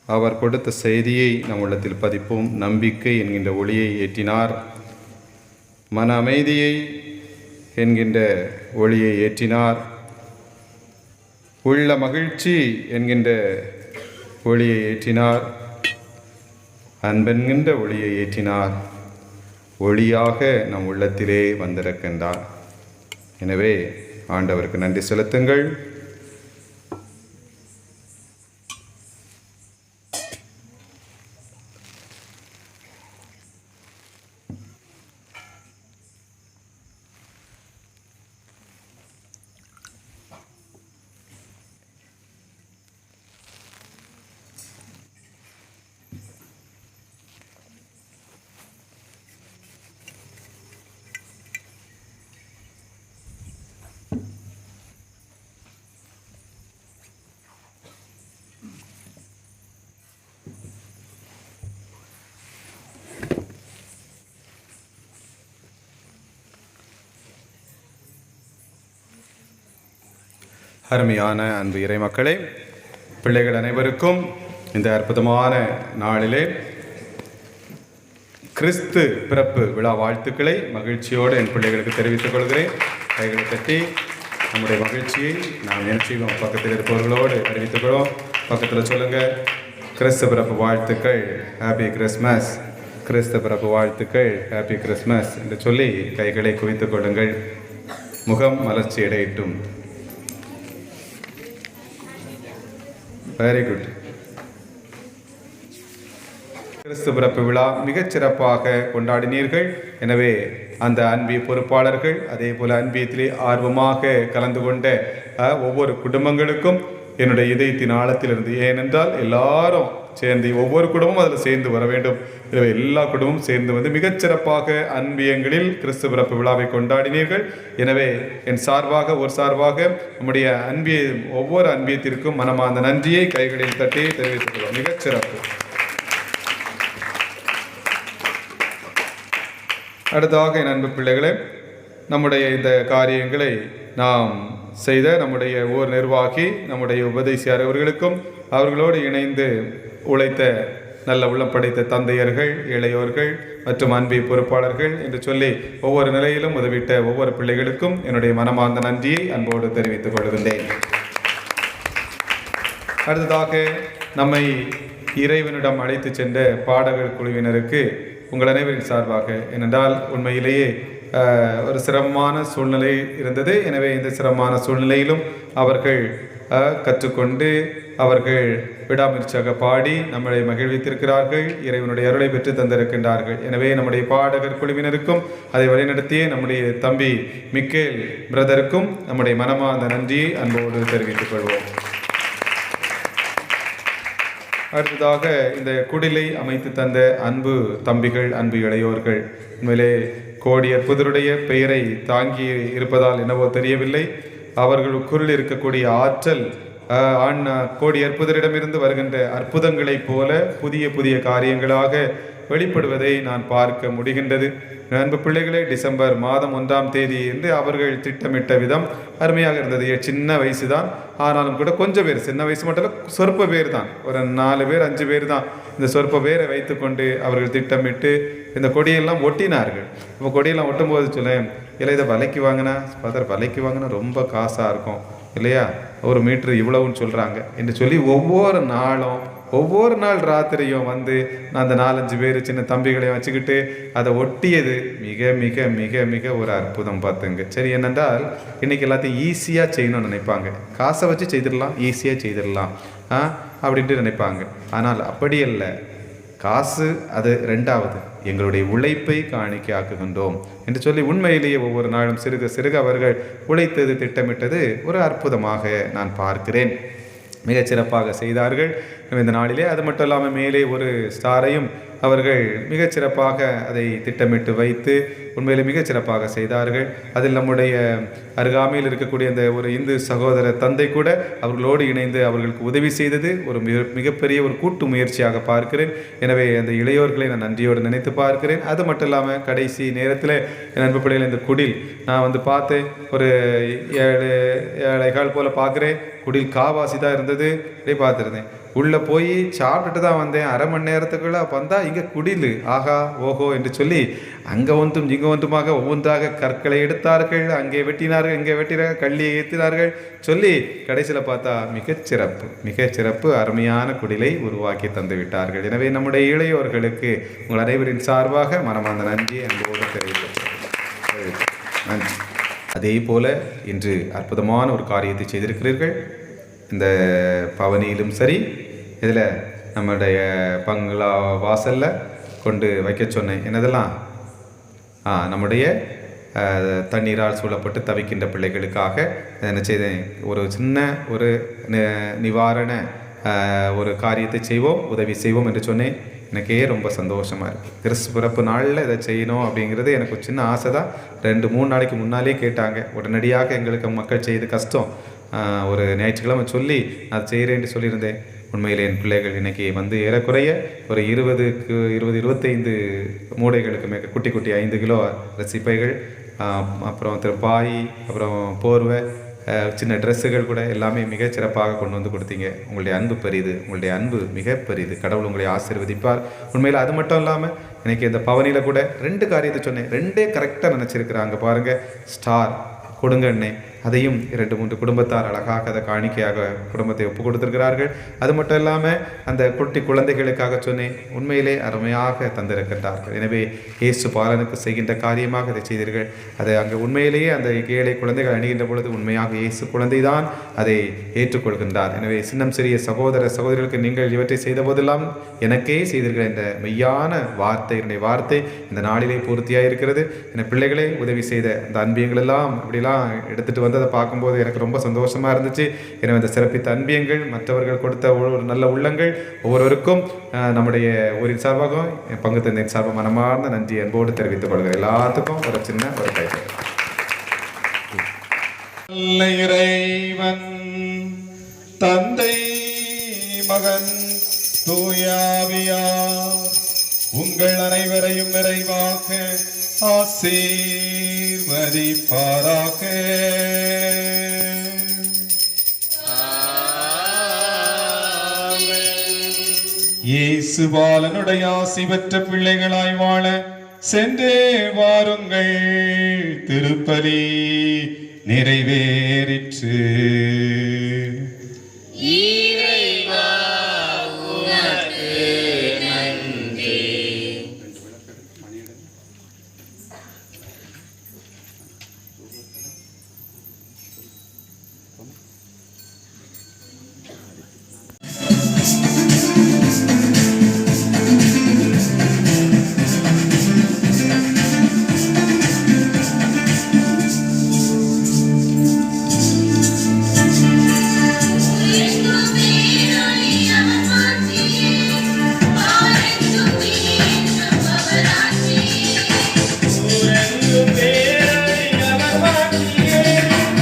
அவர் கொடுத்த செய்தியை நம் உள்ளத்தில் பதிப்போம். நம்பிக்கை என்கின்ற ஒளியை ஏற்றினார். மன அமைதியை என்கின்ற ஒளியை ஏற்றினார். உள்ள மகிழ்ச்சி என்கின்ற ஒளியை ஏற்றினார். அன்பென்கின்ற ஒளியை ஏற்றினார். ஒளியாக நம் உள்ளத்திலே வந்திருக்கின்றார். எனவே ஆண்டவருக்கு நன்றி செலுத்துங்கள். அருமையான அன்பு இறை மக்களே, பிள்ளைகள் அனைவருக்கும் இந்த அற்புதமான நாளிலே கிறிஸ்து பிறப்பு விழா வாழ்த்துக்களை மகிழ்ச்சியோடு என் பிள்ளைகளுக்கு தெரிவித்துக் கொள்கிறேன். கைகளை தட்டி நம்முடைய மகிழ்ச்சியை நாம் என்ன செய்வோம்? பக்கத்தில் இருப்பவர்களோடு அறிவித்துக்கிறோம். பக்கத்தில் சொல்லுங்கள், கிறிஸ்து பிறப்பு வாழ்த்துக்கள், ஹாப்பி கிறிஸ்மஸ். கிறிஸ்து பிறப்பு வாழ்த்துக்கள், ஹாப்பி கிறிஸ்மஸ் என்று சொல்லி கைகளை குவித்துக் கொள்ளுங்கள். முகம் மலர்ச்சி அடையட்டும். Very good. கிறிஸ்து பிறப்பு விழா மிகச் சிறப்பாக கொண்டாடினீர்கள். எனவே அந்த அன்பிய பொறுப்பாளர்கள், அதே போல அன்பியத்திலே ஆர்வமாக கலந்து கொண்ட ஒவ்வொரு குடும்பங்களுக்கும் என்னுடைய இதயத்தின் ஆழத்திலிருந்து, ஏனென்றால் எல்லாரும் சேர்ந்து ஒவ்வொரு குடும்பமும் அதில் சேர்ந்து வர வேண்டும். எனவே எல்லா குடும்பமும் சேர்ந்து வந்து மிகச்சிறப்பாக அன்பியங்களில் கிறிஸ்து பிறப்பு விழாவை கொண்டாடினீர்கள். எனவே என் சார்பாக நம்முடைய ஒவ்வொரு அன்பியத்திற்கும் மனமார்ந்த நன்றியை கைகளில் தட்டி தெரிவித்துக் கொள்வோம். மிகச்சிறப்பு. அடுத்ததாக என் அன்பு பிள்ளைகளே, நம்முடைய இந்த காரியங்களை நாம் செய்த நம்முடைய ஊர் நிர்வாகி, நம்முடைய உபதேசியார் அவர்களுக்கும், அவர்களோடு இணைந்து உழைத்த நல்ல உள்ளம் படைத்த தந்தையர்கள், இளையோர்கள் மற்றும் அன்பிய பொறுப்பாளர்கள் என்று சொல்லி ஒவ்வொரு நிலையிலும் உதவிட்ட ஒவ்வொரு பிள்ளைகளுக்கும் என்னுடைய மனமார்ந்த நன்றியை அன்போடு தெரிவித்துக் கொள்கின்றேன். அடுத்ததாக நம்மை இறைவனிடம் அழைத்து சென்ற பாடகர் குழுவினருக்கு உங்கள் அனைவரின் சார்பாக, ஏனென்றால் உண்மையிலேயே ஒரு சிரமமான சூழ்நிலை இருந்தது. எனவே இந்த சிரமமான சூழ்நிலையிலும் அவர்கள் கற்றுக்கொண்டு அவர்கள் விடாமுயற்சியாக பாடி நம்மளை மகிழ்வித்திருக்கிறார்கள். இறைவனுடைய அருளை பெற்று தந்திருக்கின்றார்கள். எனவே நம்முடைய பாடகர் குழுவினருக்கும் அதை வழிநடத்திய நம்முடைய தம்பி மிக்கேல் பிரதருக்கும் நம்முடைய மனமார்ந்த நன்றியை அன்போடு தெரிவித்துக் கொள்வோம். அடுத்ததாக இந்த குடிலை அமைத்து தந்த அன்பு தம்பிகள், அன்பு இளையோர்கள், உண்மையிலே கோடி அற்புதருடைய பெயரை தாங்கி இருப்பதால் என்னவோ தெரியவில்லை, அவர்களுக்குள் இருக்கக்கூடிய ஆற்றல் கோடி அற்புதரிடமிருந்து வருகின்ற அற்புதங்களைப் போல புதிய புதிய காரியங்களாக வெளிப்படுவதை நான் பார்க்க முடிகின்றது. அன்பு பிள்ளைகளே, டிசம்பர் மாதம் 1ஆம் தேதி என்று அவர்கள் திட்டமிட்ட விதம் அருமையாக இருந்தது. சின்ன வயசு தான், ஆனாலும் கூட கொஞ்சம் பேர், சின்ன வயசு மட்டும் இல்லை, சொற்ப பேர் தான், ஒரு 4 பேர் 5 பேர் தான். இந்த சொற்ப பேரை வைத்துக்கொண்டு அவர்கள் திட்டமிட்டு இந்த கொடியெல்லாம் ஒட்டினார்கள். இப்போ கொடியெல்லாம் ஒட்டும்போது சொல்லேன், இல்லை இதை விலைக்கு வாங்கினா ஃபாதர், விலைக்கு வாங்கினா ரொம்ப காசாக இருக்கும் இல்லையா, 1 மீட்டர் இவ்வளவுன்னு சொல்கிறாங்க என்று சொல்லி ஒவ்வொரு நாள் ராத்திரியும் வந்து நான் அந்த 4-5 பேர் சின்ன தம்பிகளையும் வச்சுக்கிட்டு அதை ஒட்டியது மிக மிக மிக மிக ஒரு அற்புதம் பார்த்துங்க. சரி, என்னென்றால் இன்றைக்கி எல்லாத்தையும் ஈஸியாக செய்யணும்னு நினைப்பாங்க. காசை வச்சு செய்திடலாம், ஈஸியாக செய்திடலாம் அப்படின்ட்டு நினைப்பாங்க. ஆனால் அப்படி அல்ல. காசு அது 2வது, எங்களுடைய உழைப்பை காணிக்கை ஆக்குகின்றோம் என்று சொல்லி உண்மையிலேயே ஒவ்வொரு நாளும் சிறுக சிறுக அவர்கள் உழைத்தது, திட்டமிட்டது ஒரு அற்புதமாக நான் பார்க்கிறேன். மிகச்சிறப்பாக செய்தார்கள் இந்த நாளிலே. அது மட்டும் இல்லாமல் மேலே ஒரு ஸ்டாரையும் அவர்கள் மிகச்சிறப்பாக அதை திட்டமிட்டு வைத்து உண்மையிலே மிகச்சிறப்பாக செய்தார்கள். அதில் நம்முடைய அருகாமையில் இருக்கக்கூடிய அந்த ஒரு இந்து சகோதர தந்தை கூட அவர்களோடு இணைந்து அவர்களுக்கு உதவி செய்தது ஒரு மிகப்பெரிய ஒரு கூட்டு முயற்சியாக பார்க்கிறேன். எனவே அந்த இளையோர்களை நான் நன்றியோடு நினைத்து பார்க்கிறேன். அது மட்டும் இல்லாமல் கடைசி நேரத்தில் என் அன்பு பிள்ளைகள் இந்த குடில் நான் வந்து பார்த்தேன், ஒரு 7 போல் பார்க்குறேன். குடில் காவாசி தான் இருந்தது. அப்படியே பார்த்துருந்தேன். உள்ளே போய் சாப்பிட்டுட்டு தான் வந்தேன். 1/2 மணி நேரத்துக்குள்ளே வந்தால் இங்கே குடில், ஆகா ஓஹோ என்று சொல்லி அங்கே ஒன்றும் இங்கே ஒன்றுமாக ஒவ்வொன்றாக கற்களை எடுத்தார்கள், அங்கே வெட்டினார்கள், இங்கே வெட்டினார்கள், கள்ளியை ஏற்றினார்கள் சொல்லி கடைசியில் பார்த்தா மிகச்சிறப்பு அருமையான குடிலை உருவாக்கி தந்து விட்டார்கள். எனவே நம்முடைய இளையோர்களுக்கு உங்கள் அனைவரின் சார்பாக மனமார்ந்த நன்றியை அன்போடு தெரிவிக்கிறேன். நன்றி. அதே போல் இன்று அற்புதமான ஒரு காரியத்தை செய்திருக்கிறீர்கள். இந்த பவனியிலும் சரி, இதில் நம்முடைய பங்களா வாசலில் கொண்டு வைக்க சொன்னேன். என்னதெல்லாம் நம்முடைய தண்ணீரால் சூழப்பட்டு தவிக்கின்ற பிள்ளைகளுக்காக என்ன செய்தேன், ஒரு சின்ன ஒரு நிவாரண ஒரு காரியத்தை செய்வோம், உதவி செய்வோம் என்று சொன்னேன். எனக்கே ரொம்ப சந்தோஷமாக இருக்குது. கிறிஸ்து பிறப்பு நாளில் இதை செய்யணும் அப்படிங்கிறது எனக்கு ஒரு சின்ன ஆசை தான். 2-3 நாளைக்கு முன்னாலே கேட்டாங்க. உடனடியாக எங்களுக்கு மக்கள் செய்து கஷ்டம், ஒரு ஞாயிற்றுக்கிழமை சொல்லி நான் செய்கிறேன்னு சொல்லியிருந்தேன். உண்மையில் என் பிள்ளைகள் இன்றைக்கி வந்து ஏறக்குறைய ஒரு 20-25 மூடைகளுக்கு மேலே குட்டி 5 கிலோ ரசிப்பைகள், அப்புறம் பாய், அப்புறம் போர்வை, சின்ன ட்ரெஸ்ஸுகள் கூட எல்லாமே மிகச் சிறப்பாக கொண்டு வந்து கொடுத்தீங்க. உங்களுடைய அன்பு பெரிது, உங்களுடைய அன்பு மிக பெரிது. கடவுள் உங்களை ஆசீர்வதிப்பார். உண்மையில் அது மட்டும் இல்லாமல் எனக்கு இந்த பவனியில் கூட 2 காரியத்தை சொன்னேன். 2 கரெக்டாக நினச்சிருக்கிறாங்க பாருங்கள். ஸ்டார் கொடுங்க அண்ணே, அதையும் 2-3 குடும்பத்தார் அழகாக அதை காணிக்கையாக குடும்பத்தை ஒப்பு கொடுத்திருக்கிறார்கள். அது மட்டும் இல்லாமல் அந்த குட்டி குழந்தைகளுக்காக சொன்னேன், உண்மையிலே அருமையாக தந்திருக்கின்றார்கள். எனவே இயேசு பாலனுக்கு செய்கின்ற காரியமாக இதை செய்தீர்கள். அதை அங்கே உண்மையிலேயே அந்த ஏழை குழந்தைகள் அணுகின்ற பொழுது உண்மையாக இயேசு குழந்தைதான் அதை ஏற்றுக்கொள்கின்றார். எனவே சின்னம் சிறிய சகோதர சகோதரிகளுக்கு நீங்கள் இவற்றை செய்த போதெல்லாம் எனக்கே செய்தீர்கள் என்ற மெய்யான வார்த்தை, என்னுடைய வார்த்தை இந்த நாளிலே பூர்த்தியாக இருக்கிறது. என் பிள்ளைகளே உதவி செய்த அந்த அன்பியங்கள் எல்லாம் இப்படிலாம் எடுத்துகிட்டு வந்து அதை பார்க்கும்போது எனக்கு ரொம்ப சந்தோஷமாக இருந்துச்சு. எனவே அந்த சிறப்பித்த அன்பியங்கள், மற்றவர்கள் கொடுத்த ஒரு நல்ல உள்ளங்கள் ஒவ்வொருவருக்கும் நம்முடைய ஊரின் சார்பாகவும் பங்கு தந்தையின் சார்பாக மனமார்ந்த நன்றி அன்போடு தெரிவித்துக் கொள்கிறேன். எல்லாத்துக்கும் ஒரு சின்ன ஒரு கைது. இறைவன் தந்தை மகன் தூயாவியார் உங்கள் அனைவரையும் நிறைவாக ஆசீர்வதிப்பாராக. இயேசு பாலனுடைய ஆசி பெற்ற பிள்ளைகளாய் வாழ சென்றே வாருங்கள். திருப்பலி நிறைவேறிற்று.